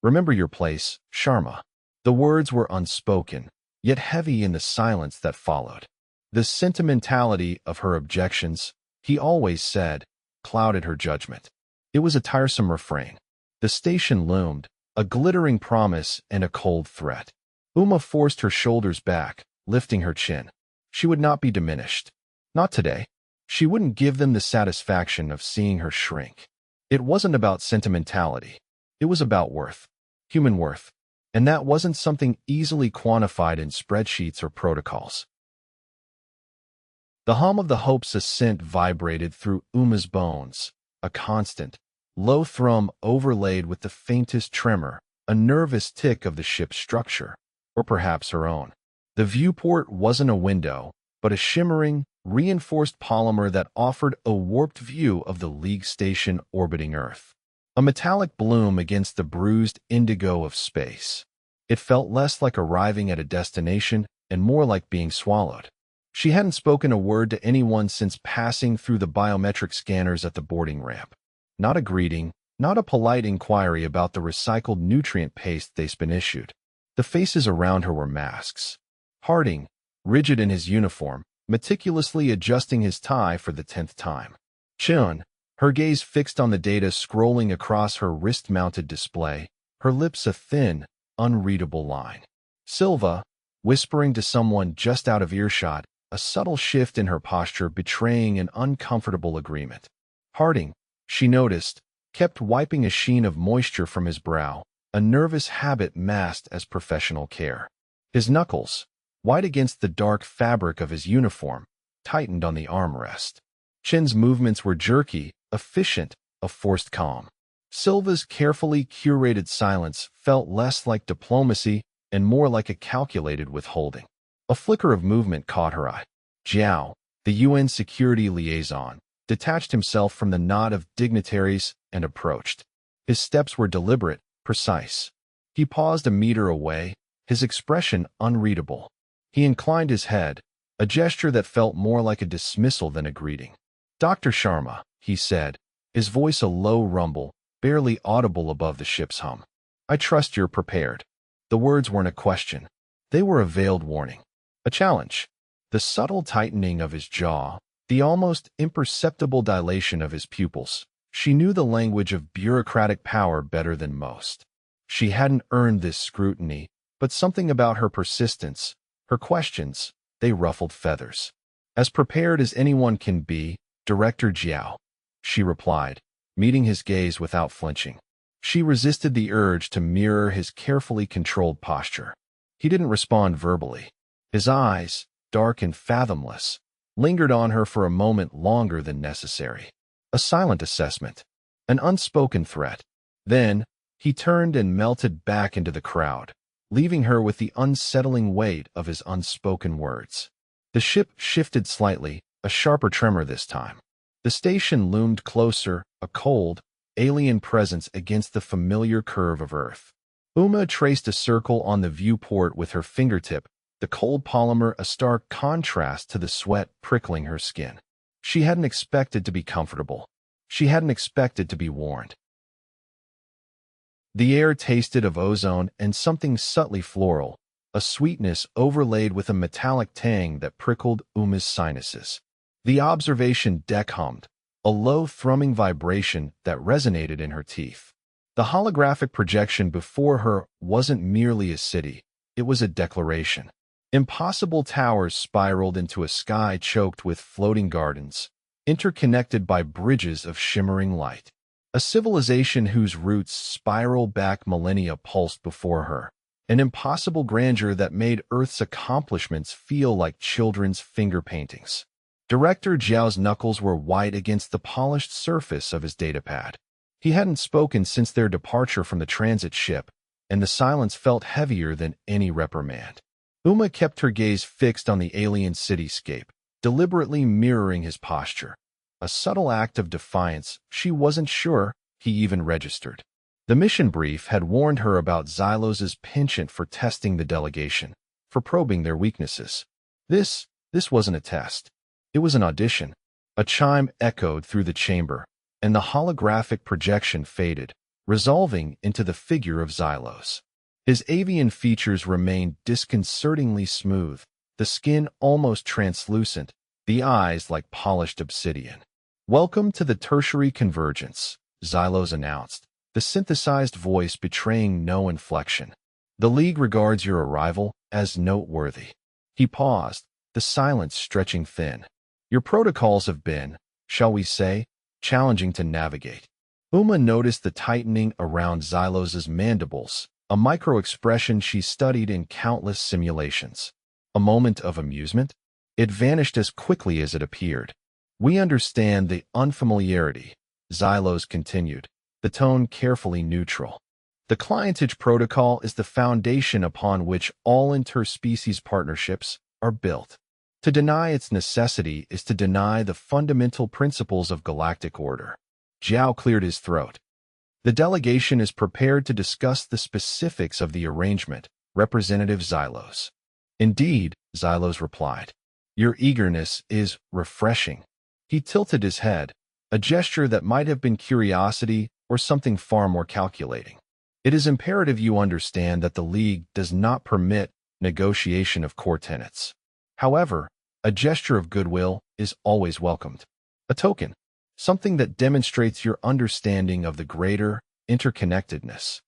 Remember your place, Sharma. The words were unspoken, yet heavy in the silence that followed. The sentimentality of her objections, he always said, clouded her judgment. It was a tiresome refrain. The station loomed, a glittering promise and a cold threat. Uma forced her shoulders back, lifting her chin. She would not be diminished. Not today. She wouldn't give them the satisfaction of seeing her shrink. It wasn't about sentimentality. It was about worth. Human worth. And that wasn't something easily quantified in spreadsheets or protocols. The hum of the Hope's ascent vibrated through Uma's bones, a constant, low thrum overlaid with the faintest tremor, a nervous tick of the ship's structure, or perhaps her own. The viewport wasn't a window, but a shimmering, reinforced polymer that offered a warped view of the League station orbiting Earth. A metallic bloom against the bruised indigo of space. It felt less like arriving at a destination and more like being swallowed. She hadn't spoken a word to anyone since passing through the biometric scanners at the boarding ramp. Not a greeting, not a polite inquiry about the recycled nutrient paste they'd been issued. The faces around her were masks. Harding, rigid in his uniform, meticulously adjusting his tie for the 10th time. Chun, her gaze fixed on the data scrolling across her wrist-mounted display, her lips a thin, unreadable line. Silva, whispering to someone just out of earshot, a subtle shift in her posture betraying an uncomfortable agreement. Harding, she noticed, kept wiping a sheen of moisture from his brow, a nervous habit masked as professional care. His knuckles, white against the dark fabric of his uniform, tightened on the armrest. Chin's movements were jerky, efficient, a forced calm. Silva's carefully curated silence felt less like diplomacy and more like a calculated withholding. A flicker of movement caught her eye. Jiao, the UN security liaison, detached himself from the knot of dignitaries and approached. His steps were deliberate, precise. He paused a meter away, his expression unreadable. He inclined his head, a gesture that felt more like a dismissal than a greeting. "Dr. Sharma," he said, his voice a low rumble, barely audible above the ship's hum. "I trust you're prepared." The words weren't a question. They were a veiled warning. A challenge. The subtle tightening of his jaw, the almost imperceptible dilation of his pupils. She knew the language of bureaucratic power better than most. She hadn't earned this scrutiny, but something about her persistence, her questions, they ruffled feathers. "As prepared as anyone can be, Director Jiao," she replied, meeting his gaze without flinching. She resisted the urge to mirror his carefully controlled posture. He didn't respond verbally. His eyes, dark and fathomless, lingered on her for a moment longer than necessary. A silent assessment, an unspoken threat. Then, he turned and melted back into the crowd, leaving her with the unsettling weight of his unspoken words. The ship shifted slightly, a sharper tremor this time. The station loomed closer, a cold, alien presence against the familiar curve of Earth. Uma traced a circle on the viewport with her fingertip, the cold polymer a stark contrast to the sweat prickling her skin. She hadn't expected to be comfortable. She hadn't expected to be warned. The air tasted of ozone and something subtly floral, a sweetness overlaid with a metallic tang that prickled Uma's sinuses. The observation deck hummed, a low thrumming vibration that resonated in her teeth. The holographic projection before her wasn't merely a city, it was a declaration. Impossible towers spiraled into a sky choked with floating gardens, interconnected by bridges of shimmering light. A civilization whose roots spiral back millennia pulsed before her, an impossible grandeur that made Earth's accomplishments feel like children's finger paintings. Director Jiao's knuckles were white against the polished surface of his datapad. He hadn't spoken since their departure from the transit ship, and the silence felt heavier than any reprimand. Uma kept her gaze fixed on the alien cityscape, deliberately mirroring his posture. A subtle act of defiance she wasn't sure he even registered. The mission brief had warned her about Xylos' penchant for testing the delegation, for probing their weaknesses. This wasn't a test. It was an audition. A chime echoed through the chamber, and the holographic projection faded, resolving into the figure of Xylos. His avian features remained disconcertingly smooth, the skin almost translucent, the eyes like polished obsidian. "Welcome to the tertiary convergence," Xylos announced, the synthesized voice betraying no inflection. "The League regards your arrival as noteworthy." He paused, the silence stretching thin. "Your protocols have been, shall we say, challenging to navigate." Uma noticed the tightening around Xylos' mandibles, a micro-expression she studied in countless simulations. A moment of amusement? It vanished as quickly as it appeared. "We understand the unfamiliarity," Xylos continued, the tone carefully neutral. The clientage protocol is the foundation upon which all interspecies partnerships are built. To deny its necessity is to deny the fundamental principles of galactic order. Zhao cleared his throat. The delegation is prepared to discuss the specifics of the arrangement, Representative Xylos. Indeed, Xylos replied. Your eagerness is refreshing. He tilted his head, a gesture that might have been curiosity or something far more calculating. It is imperative you understand that the League does not permit negotiation of core tenets. However, a gesture of goodwill is always welcomed. A token, something that demonstrates your understanding of the greater interconnectedness.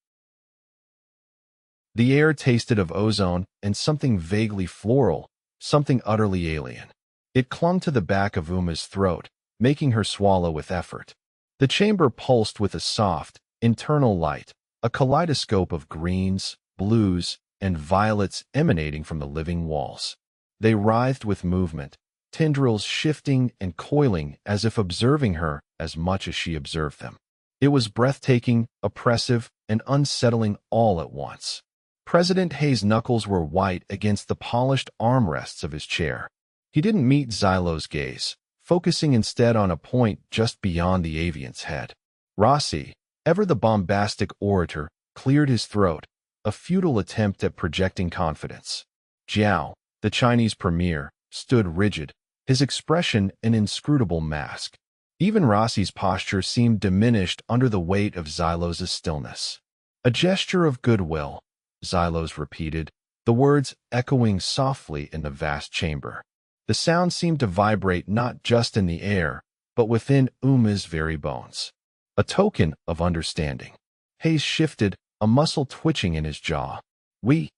The air tasted of ozone and something vaguely floral, something utterly alien. It clung to the back of Uma's throat, making her swallow with effort. The chamber pulsed with a soft, internal light, a kaleidoscope of greens, blues, and violets emanating from the living walls. They writhed with movement, tendrils shifting and coiling as if observing her as much as she observed them. It was breathtaking, oppressive, and unsettling all at once. President Hayes' knuckles were white against the polished armrests of his chair. He didn't meet Xylos' gaze, focusing instead on a point just beyond the avian's head. Rossi, ever the bombastic orator, cleared his throat, a futile attempt at projecting confidence. Zhao, the Chinese premier, stood rigid, his expression an inscrutable mask. Even Rossi's posture seemed diminished under the weight of Xylos' stillness. A gesture of goodwill, Xylos repeated, the words echoing softly in the vast chamber. The sound seemed to vibrate not just in the air, but within Uma's very bones. A token of understanding. Hayes shifted, a muscle twitching in his jaw. We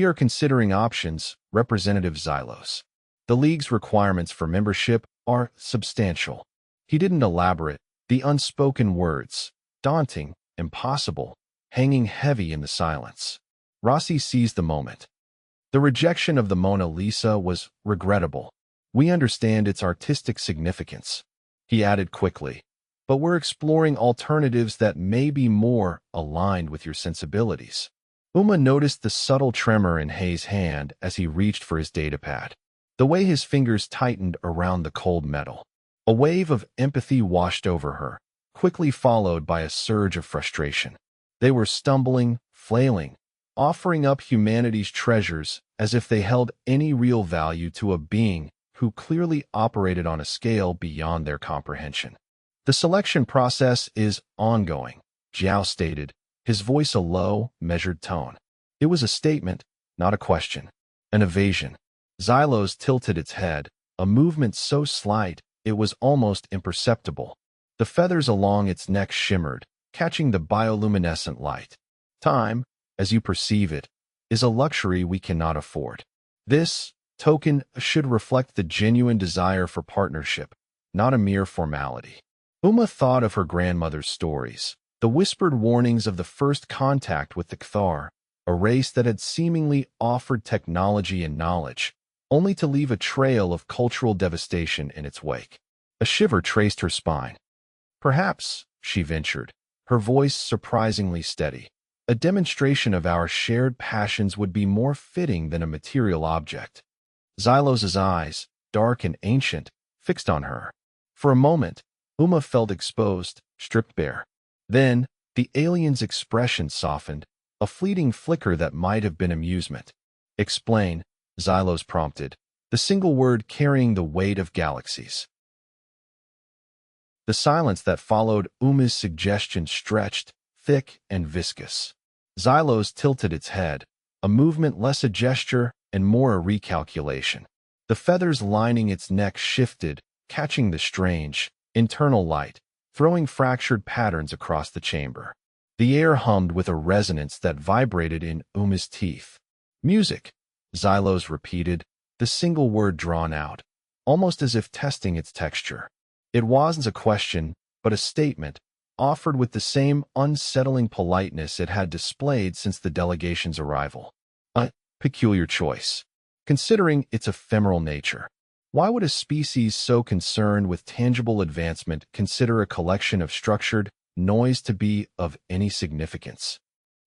are considering options, Representative Xylos. The League's requirements for membership are substantial. He didn't elaborate, the unspoken words, daunting, impossible, hanging heavy in the silence. Rossi seized the moment. The rejection of the Mona Lisa was regrettable. We understand its artistic significance. He added quickly, but we're exploring alternatives that may be more aligned with your sensibilities. Uma noticed the subtle tremor in Hayes' hand as he reached for his datapad, the way his fingers tightened around the cold metal. A wave of empathy washed over her, quickly followed by a surge of frustration. They were stumbling, flailing, offering up humanity's treasures as if they held any real value to a being who clearly operated on a scale beyond their comprehension. The selection process is ongoing, Zhao stated, his voice a low, measured tone. It was a statement, not a question. An evasion. Xylos tilted its head, a movement so slight it was almost imperceptible. The feathers along its neck shimmered, catching the bioluminescent light. Time, as you perceive it, is a luxury we cannot afford. This token should reflect the genuine desire for partnership, not a mere formality. Uma thought of her grandmother's stories, the whispered warnings of the first contact with the Kthar, a race that had seemingly offered technology and knowledge, only to leave a trail of cultural devastation in its wake. A shiver traced her spine. Perhaps, she ventured, her voice surprisingly steady, a demonstration of our shared passions would be more fitting than a material object. Xylos's eyes, dark and ancient, fixed on her. For a moment, Uma felt exposed, stripped bare. Then, the alien's expression softened, a fleeting flicker that might have been amusement. Explain, Xylos prompted, the single word carrying the weight of galaxies. The silence that followed Uma's suggestion stretched, thick and viscous. Xylos tilted its head, a movement less a gesture and more a recalculation. The feathers lining its neck shifted, catching the strange, internal light, throwing fractured patterns across the chamber. The air hummed with a resonance that vibrated in Uma's teeth. Music, Xylos repeated, the single word drawn out, almost as if testing its texture. It wasn't a question, but a statement, offered with the same unsettling politeness it had displayed since the delegation's arrival. A peculiar choice, considering its ephemeral nature. Why would a species so concerned with tangible advancement consider a collection of structured, noise to be of any significance.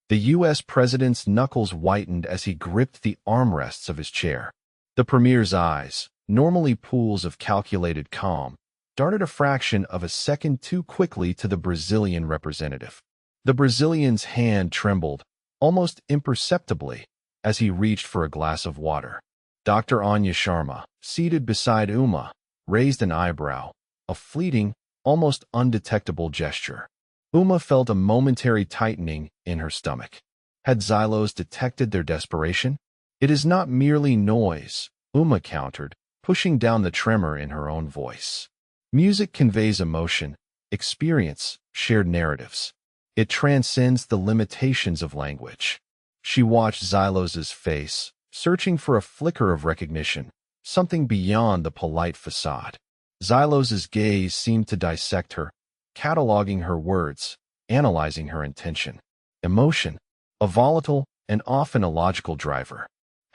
The U.S. president's knuckles whitened as he gripped the armrests of his chair. The premier's eyes, normally pools of calculated calm, darted a fraction of a second too quickly to the Brazilian representative. The Brazilian's hand trembled, almost imperceptibly, as he reached for a glass of water. Dr. Anya Sharma, seated beside Uma, raised an eyebrow, a fleeting, almost undetectable gesture. Uma felt a momentary tightening in her stomach. Had Xylos detected their desperation? It is not merely noise, Uma countered, pushing down the tremor in her own voice. Music conveys emotion, experience, shared narratives. It transcends the limitations of language. She watched Xylos's face, searching for a flicker of recognition, something beyond the polite facade. Xylos's gaze seemed to dissect her, cataloging her words, analyzing her intention. Emotion, a volatile and often illogical driver.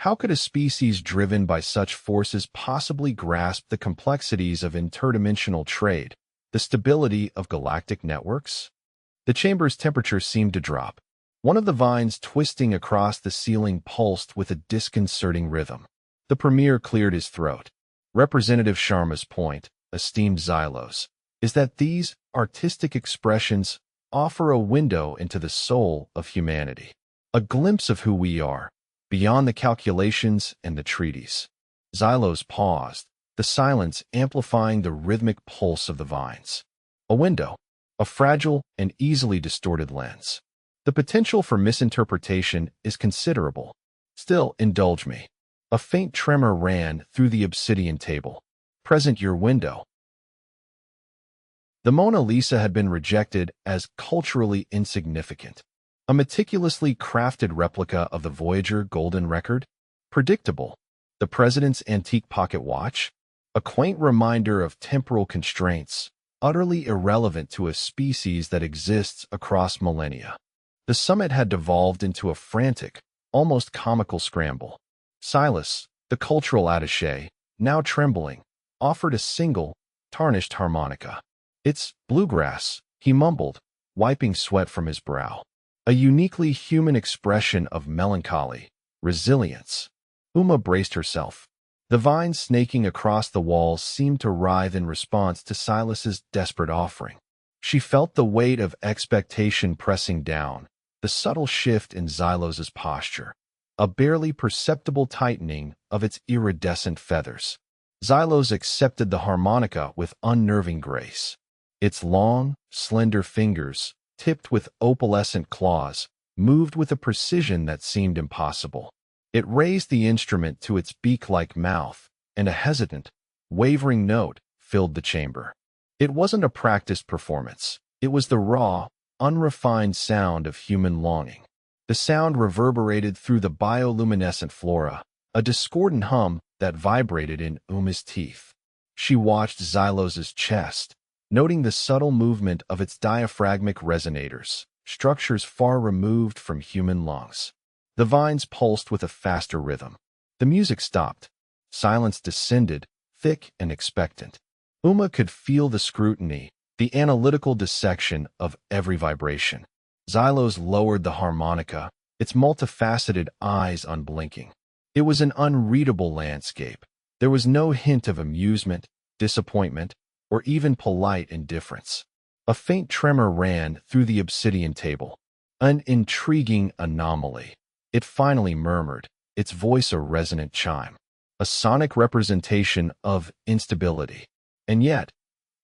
How could a species driven by such forces possibly grasp the complexities of interdimensional trade, the stability of galactic networks? The chamber's temperature seemed to drop. One of the vines twisting across the ceiling pulsed with a disconcerting rhythm. The premier cleared his throat. Representative Sharma's point, esteemed Xylos, is that these artistic expressions offer a window into the soul of humanity, a glimpse of who we are, beyond the calculations and the treaties. Xylos paused, the silence amplifying the rhythmic pulse of the vines. A window, a fragile and easily distorted lens. The potential for misinterpretation is considerable. Still, indulge me. A faint tremor ran through the obsidian table. Present your window. The Mona Lisa had been rejected as culturally insignificant. A meticulously crafted replica of the Voyager golden record? Predictable. The president's antique pocket watch? A quaint reminder of temporal constraints, utterly irrelevant to a species that exists across millennia. The summit had devolved into a frantic, almost comical scramble. Xylos, the cultural attaché, now trembling, offered a single, tarnished harmonica. "It's bluegrass," he mumbled, wiping sweat from his brow. A uniquely human expression of melancholy, resilience. Uma braced herself. The vines snaking across the walls seemed to writhe in response to Xylos's desperate offering. She felt the weight of expectation pressing down, the subtle shift in Xylos's posture, a barely perceptible tightening of its iridescent feathers. Xylos accepted the harmonica with unnerving grace. Its long, slender fingers, tipped with opalescent claws, moved with a precision that seemed impossible. It raised the instrument to its beak-like mouth, and a hesitant, wavering note filled the chamber. It wasn't a practiced performance. It was the raw, unrefined sound of human longing. The sound reverberated through the bioluminescent flora, a discordant hum that vibrated in Uma's teeth. She watched Xylos's chest, noting the subtle movement of its diaphragmic resonators, structures far removed from human lungs. The vines pulsed with a faster rhythm. The music stopped. Silence descended, thick and expectant. Uma could feel the scrutiny, the analytical dissection of every vibration. Xylos lowered the harmonica, its multifaceted eyes unblinking. It was an unreadable landscape. There was no hint of amusement, disappointment, or even polite indifference. A faint tremor ran through the obsidian table. An intriguing anomaly. It finally murmured, its voice a resonant chime. A sonic representation of instability. And yet,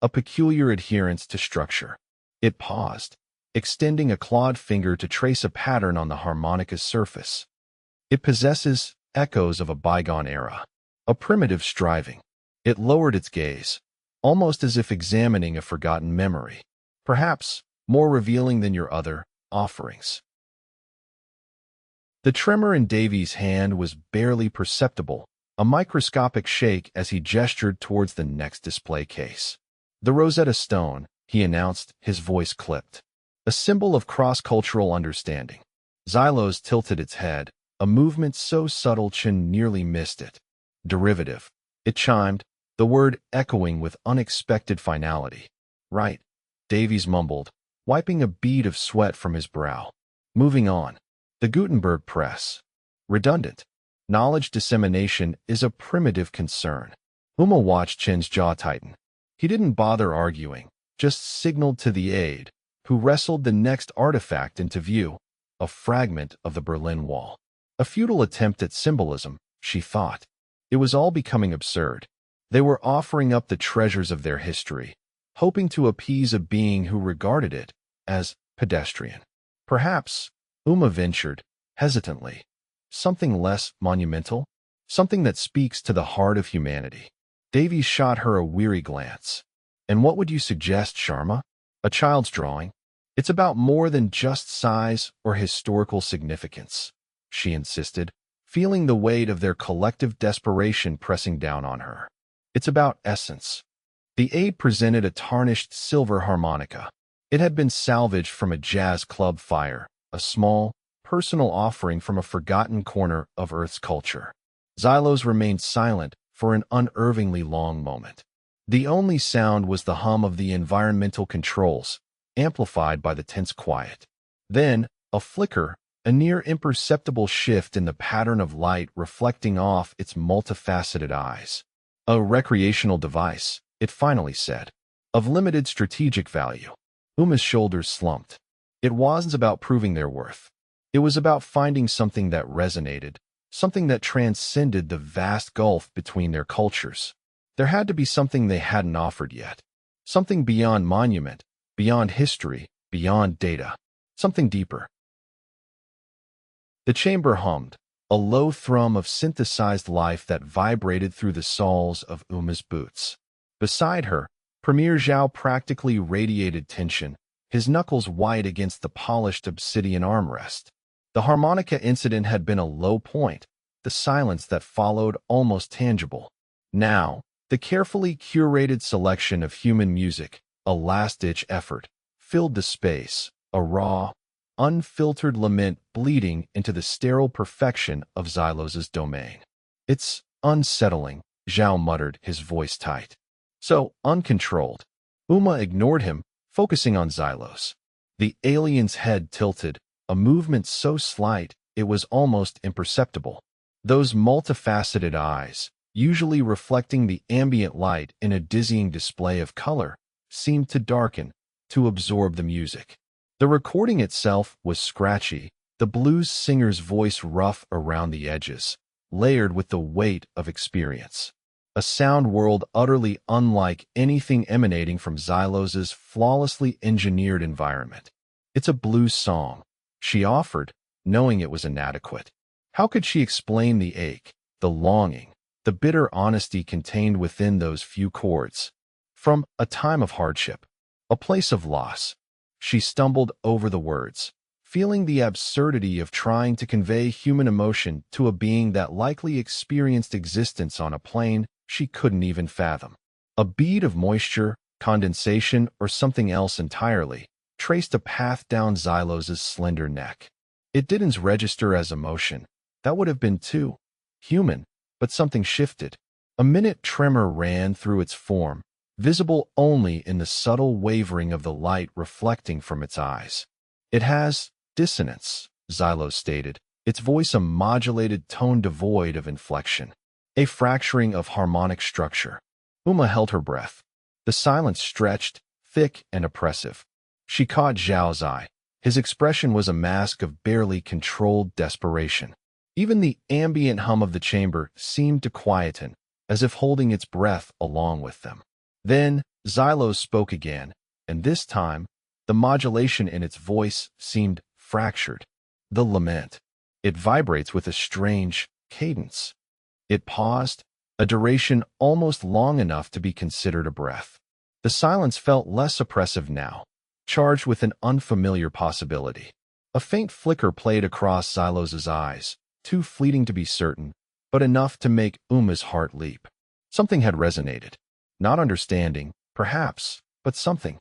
a peculiar adherence to structure. It paused, extending a clawed finger to trace a pattern on the harmonica's surface. It possesses echoes of a bygone era, a primitive striving. It lowered its gaze, almost as if examining a forgotten memory, perhaps more revealing than your other offerings. The tremor in Davy's hand was barely perceptible, a microscopic shake as he gestured towards the next display case. "The Rosetta Stone," he announced, his voice clipped. A symbol of cross-cultural understanding. Xylos tilted its head, a movement so subtle Chin nearly missed it. "Derivative." It chimed, the word echoing with unexpected finality. "Right," Davies mumbled, wiping a bead of sweat from his brow. Moving on. The Gutenberg Press. Redundant. Knowledge dissemination is a primitive concern. Uma watched Chen's jaw tighten. He didn't bother arguing, just signaled to the aide, who wrestled the next artifact into view, a fragment of the Berlin Wall. A futile attempt at symbolism, she thought. It was all becoming absurd. They were offering up the treasures of their history, hoping to appease a being who regarded it as pedestrian. Perhaps, Uma ventured, hesitantly, something less monumental, something that speaks to the heart of humanity. Davies shot her a weary glance. And what would you suggest, Sharma? A child's drawing? It's about more than just size or historical significance, she insisted, feeling the weight of their collective desperation pressing down on her. It's about essence. The aide presented a tarnished silver harmonica. It had been salvaged from a jazz club fire, a small, personal offering from a forgotten corner of Earth's culture. Xylos remained silent for an unnervingly long moment. The only sound was the hum of the environmental controls, amplified by the tense quiet. Then, a flicker, a near imperceptible shift in the pattern of light reflecting off its multifaceted eyes. A recreational device, it finally said, of limited strategic value. Uma's shoulders slumped. It wasn't about proving their worth. It was about finding something that resonated, something that transcended the vast gulf between their cultures. There had to be something they hadn't offered yet. Something beyond monument, beyond history, beyond data. Something deeper. The chamber hummed, a low thrum of synthesized life that vibrated through the soles of Uma's boots. Beside her, Premier Zhao practically radiated tension, his knuckles white against the polished obsidian armrest. The harmonica incident had been a low point, the silence that followed almost tangible. Now, the carefully curated selection of human music, a last-ditch effort, filled the space, a raw, unfiltered lament bleeding into the sterile perfection of Xylos's domain. It's unsettling, Zhao muttered, his voice tight. So uncontrolled. Uma ignored him, focusing on Xylos. The alien's head tilted, a movement so slight it was almost imperceptible. Those multifaceted eyes, usually reflecting the ambient light in a dizzying display of color, seemed to darken, to absorb the music. The recording itself was scratchy, the blues singer's voice rough around the edges, layered with the weight of experience. A sound world utterly unlike anything emanating from Xylos's flawlessly engineered environment. It's a blues song, she offered, knowing it was inadequate. How could she explain the ache, the longing, the bitter honesty contained within those few chords? From a time of hardship, a place of loss. She stumbled over the words, feeling the absurdity of trying to convey human emotion to a being that likely experienced existence on a plane she couldn't even fathom. A bead of moisture, condensation, or something else entirely, traced a path down Xylos's slender neck. It didn't register as emotion. That would have been too human, but something shifted. A minute tremor ran through its form, visible only in the subtle wavering of the light reflecting from its eyes. It has dissonance, Xylos stated, its voice a modulated tone devoid of inflection. A fracturing of harmonic structure. Uma held her breath. The silence stretched, thick and oppressive. She caught Zhao's eye. His expression was a mask of barely controlled desperation. Even the ambient hum of the chamber seemed to quieten, as if holding its breath along with them. Then, Xylos spoke again, and this time, the modulation in its voice seemed fractured. The lament. It vibrates with a strange cadence. It paused, a duration almost long enough to be considered a breath. The silence felt less oppressive now, charged with an unfamiliar possibility. A faint flicker played across Xylos's eyes, too fleeting to be certain, but enough to make Uma's heart leap. Something had resonated. Not understanding, perhaps, but something.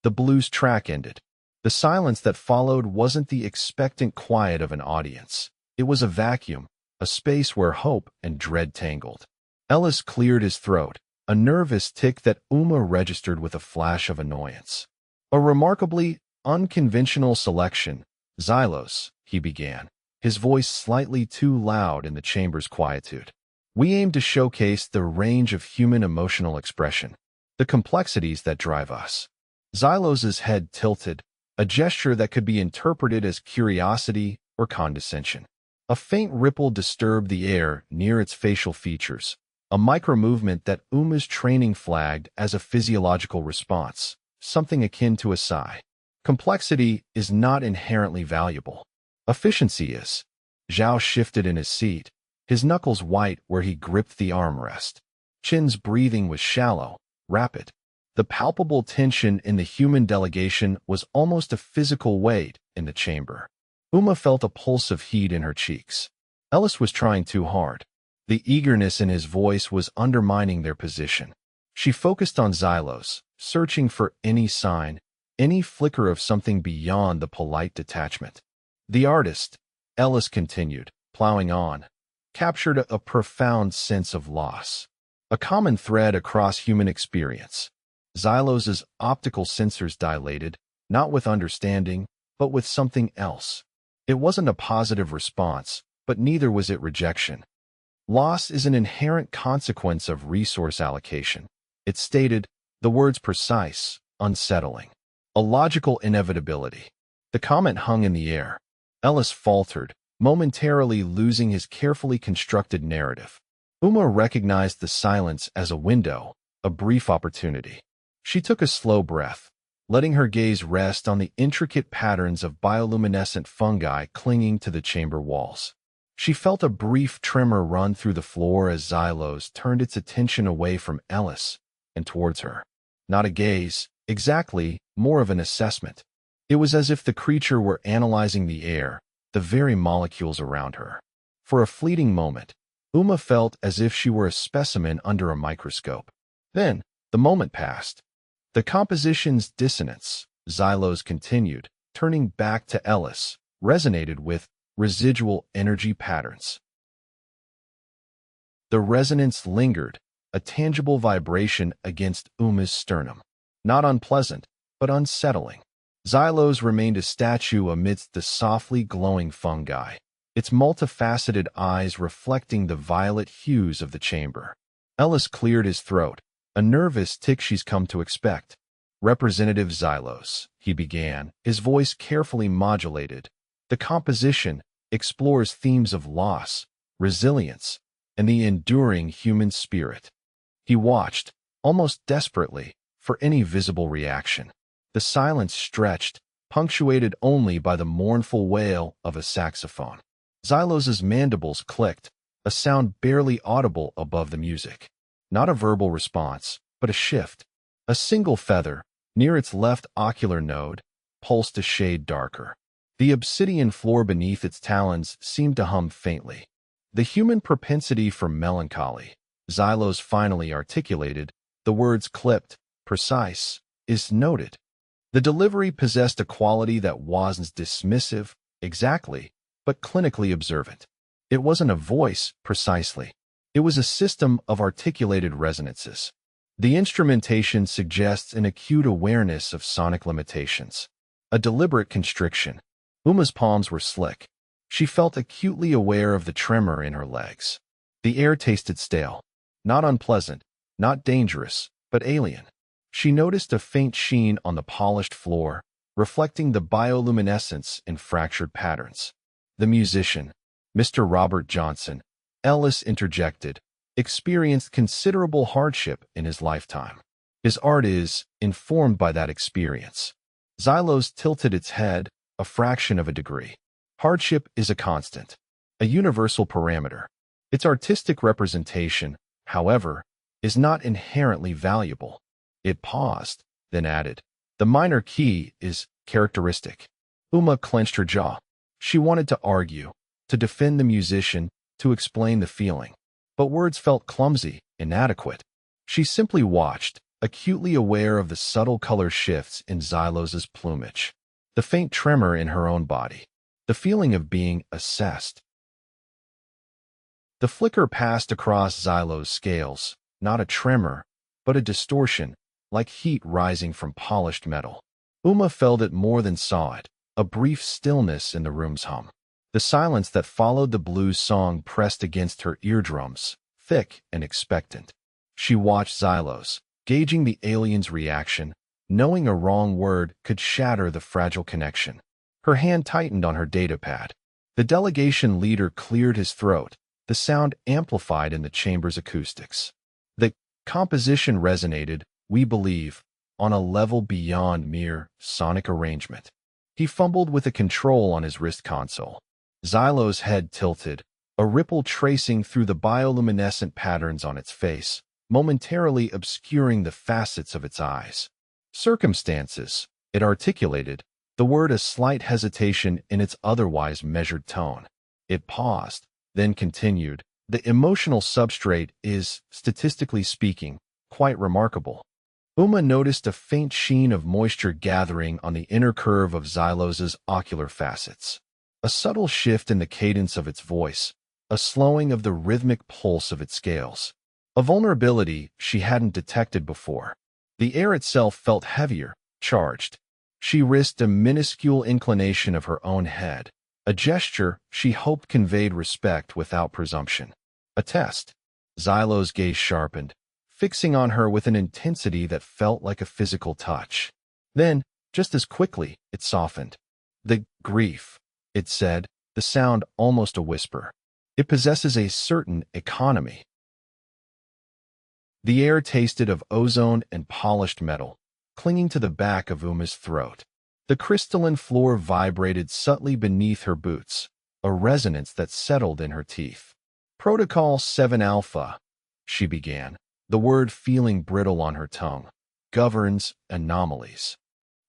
The blues track ended. The silence that followed wasn't the expectant quiet of an audience. It was a vacuum, a space where hope and dread tangled. Ellis cleared his throat, a nervous tick that Uma registered with a flash of annoyance. A remarkably unconventional selection. Xylos, he began, his voice slightly too loud in the chamber's quietude. We aim to showcase the range of human emotional expression, the complexities that drive us. Xylos's head tilted, a gesture that could be interpreted as curiosity or condescension. A faint ripple disturbed the air near its facial features, a micro-movement that Uma's training flagged as a physiological response, something akin to a sigh. Complexity is not inherently valuable. Efficiency is. Zhao shifted in his seat, his knuckles white where he gripped the armrest. Qin's breathing was shallow, rapid. The palpable tension in the human delegation was almost a physical weight in the chamber. Uma felt a pulse of heat in her cheeks. Ellis was trying too hard. The eagerness in his voice was undermining their position. She focused on Xylos, searching for any sign, any flicker of something beyond the polite detachment. The artist, Ellis continued, plowing on, captured a profound sense of loss. A common thread across human experience. Xylos's optical sensors dilated, not with understanding, but with something else. It wasn't a positive response, but neither was it rejection. Loss is an inherent consequence of resource allocation. It stated, the words precise, unsettling. A logical inevitability. The comment hung in the air. Ellis faltered, momentarily losing his carefully constructed narrative. Uma recognized the silence as a window, a brief opportunity. She took a slow breath, letting her gaze rest on the intricate patterns of bioluminescent fungi clinging to the chamber walls. She felt a brief tremor run through the floor as Xylos turned its attention away from Ellis and towards her. Not a gaze, exactly, more of an assessment. It was as if the creature were analyzing the air, the very molecules around her. For a fleeting moment, Uma felt as if she were a specimen under a microscope. Then, the moment passed. The composition's dissonance, Xylos continued, turning back to Ellis, resonated with residual energy patterns. The resonance lingered, a tangible vibration against Uma's sternum. Not unpleasant, but unsettling. Xylos remained a statue amidst the softly glowing fungi, its multifaceted eyes reflecting the violet hues of the chamber. Ellis cleared his throat, a nervous tick she's come to expect. Representative Xylos, he began, his voice carefully modulated. The composition explores themes of loss, resilience, and the enduring human spirit. He watched, almost desperately, for any visible reaction. The silence stretched, punctuated only by the mournful wail of a saxophone. Xylos's mandibles clicked, a sound barely audible above the music. Not a verbal response, but a shift. A single feather, near its left ocular node, pulsed a shade darker. The obsidian floor beneath its talons seemed to hum faintly. The human propensity for melancholy, Xylos finally articulated, the words clipped, precise, is noted. The delivery possessed a quality that wasn't dismissive, exactly, but clinically observant. It wasn't a voice, precisely. It was a system of articulated resonances. The instrumentation suggests an acute awareness of sonic limitations, a deliberate constriction. Uma's palms were slick. She felt acutely aware of the tremor in her legs. The air tasted stale. Not unpleasant, not dangerous, but alien. She noticed a faint sheen on the polished floor, reflecting the bioluminescence in fractured patterns. The musician, Mr. Robert Johnson, Ellis interjected, experienced considerable hardship in his lifetime. His art is informed by that experience. Xylos tilted its head a fraction of a degree. Hardship is a constant, a universal parameter. Its artistic representation, however, is not inherently valuable. It paused, then added, the minor key is characteristic. Uma clenched her jaw. She wanted to argue, to defend the musician, to explain the feeling. But words felt clumsy, inadequate. She simply watched, acutely aware of the subtle color shifts in Xylos's plumage, the faint tremor in her own body, the feeling of being assessed. The flicker passed across Xylos's scales, not a tremor, but a distortion, like heat rising from polished metal. Uma felt it more than saw it, a brief stillness in the room's hum. The silence that followed the blues song pressed against her eardrums, thick and expectant. She watched Xylos, gauging the alien's reaction, knowing a wrong word could shatter the fragile connection. Her hand tightened on her datapad. The delegation leader cleared his throat, the sound amplified in the chamber's acoustics. The composition resonated, we believe, on a level beyond mere sonic arrangement. He fumbled with a control on his wrist console. Xylos' head tilted, a ripple tracing through the bioluminescent patterns on its face, momentarily obscuring the facets of its eyes. Circumstances, it articulated, the word a slight hesitation in its otherwise measured tone. It paused, then continued. The emotional substrate is, statistically speaking, quite remarkable. Uma noticed a faint sheen of moisture gathering on the inner curve of Xylos's ocular facets. A subtle shift in the cadence of its voice, a slowing of the rhythmic pulse of its scales. A vulnerability she hadn't detected before. The air itself felt heavier, charged. She risked a minuscule inclination of her own head, a gesture she hoped conveyed respect without presumption. A test. Xylos' gaze sharpened, fixing on her with an intensity that felt like a physical touch. Then, just as quickly, it softened. The grief, it said, the sound almost a whisper. It possesses a certain economy. The air tasted of ozone and polished metal, clinging to the back of Uma's throat. The crystalline floor vibrated subtly beneath her boots, a resonance that settled in her teeth. Protocol 7 Alpha, she began, the word feeling brittle on her tongue, governs anomalies.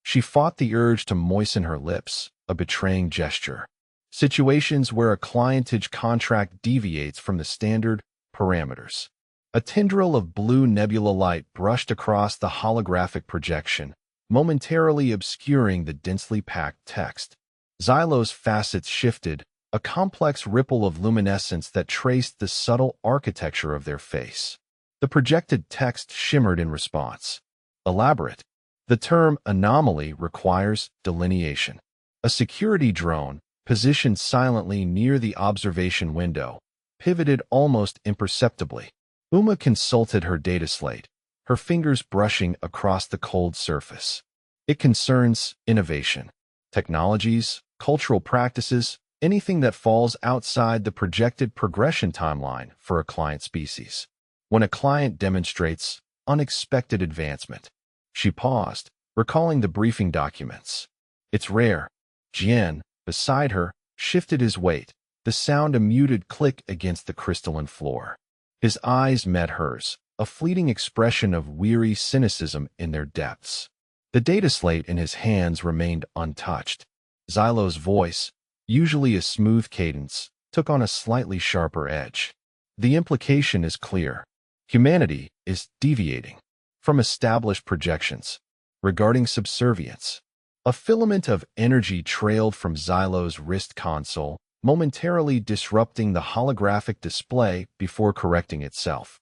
She fought the urge to moisten her lips, a betraying gesture. Situations where a clientage contract deviates from the standard parameters. A tendril of blue nebula light brushed across the holographic projection, momentarily obscuring the densely packed text. Xylos' facets shifted, a complex ripple of luminescence that traced the subtle architecture of their face. The projected text shimmered in response. Elaborate. The term anomaly requires delineation. A security drone, positioned silently near the observation window, pivoted almost imperceptibly. Uma consulted her data slate, her fingers brushing across the cold surface. It concerns innovation, technologies, cultural practices, anything that falls outside the projected progression timeline for a client species. When a client demonstrates unexpected advancement, she paused, recalling the briefing documents. It's rare. Jian, beside her, shifted his weight, the sound a muted click against the crystalline floor. His eyes met hers, a fleeting expression of weary cynicism in their depths. The data slate in his hands remained untouched. Xylos' voice, usually a smooth cadence, took on a slightly sharper edge. The implication is clear. Humanity is deviating from established projections. Regarding subservience, a filament of energy trailed from Xylos' wrist console, momentarily disrupting the holographic display before correcting itself.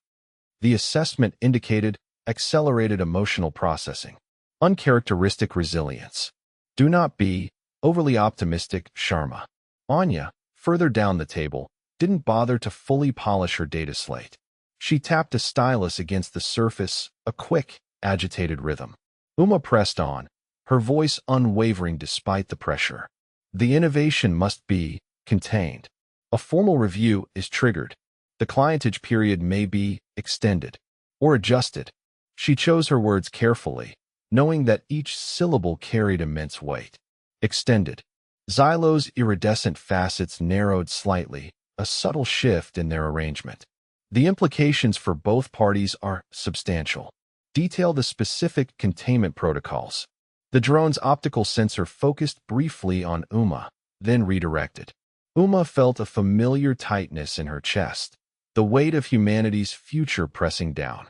The assessment indicated accelerated emotional processing, uncharacteristic resilience. Do not be overly optimistic, Sharma. Anya, further down the table, didn't bother to fully polish her data slate. She tapped a stylus against the surface, a quick, agitated rhythm. Uma pressed on, her voice unwavering despite the pressure. The innovation must be contained. A formal review is triggered. The clientage period may be extended or adjusted. She chose her words carefully, knowing that each syllable carried immense weight. Extended. Xylos' iridescent facets narrowed slightly, a subtle shift in their arrangement. The implications for both parties are substantial. Detail the specific containment protocols. The drone's optical sensor focused briefly on Uma, then redirected. Uma felt a familiar tightness in her chest, the weight of humanity's future pressing down.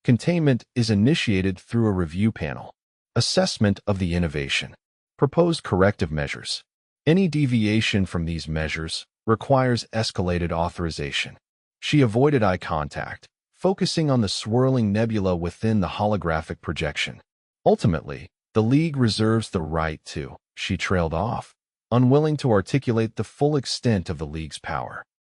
Containment is initiated through a review panel. Assessment of the innovation. Proposed corrective measures. Any deviation from these measures requires escalated authorization. She avoided eye contact, focusing on the swirling nebula within the holographic projection. Ultimately, The League reserves the right to, she trailed off, unwilling to articulate the full extent of the League's power.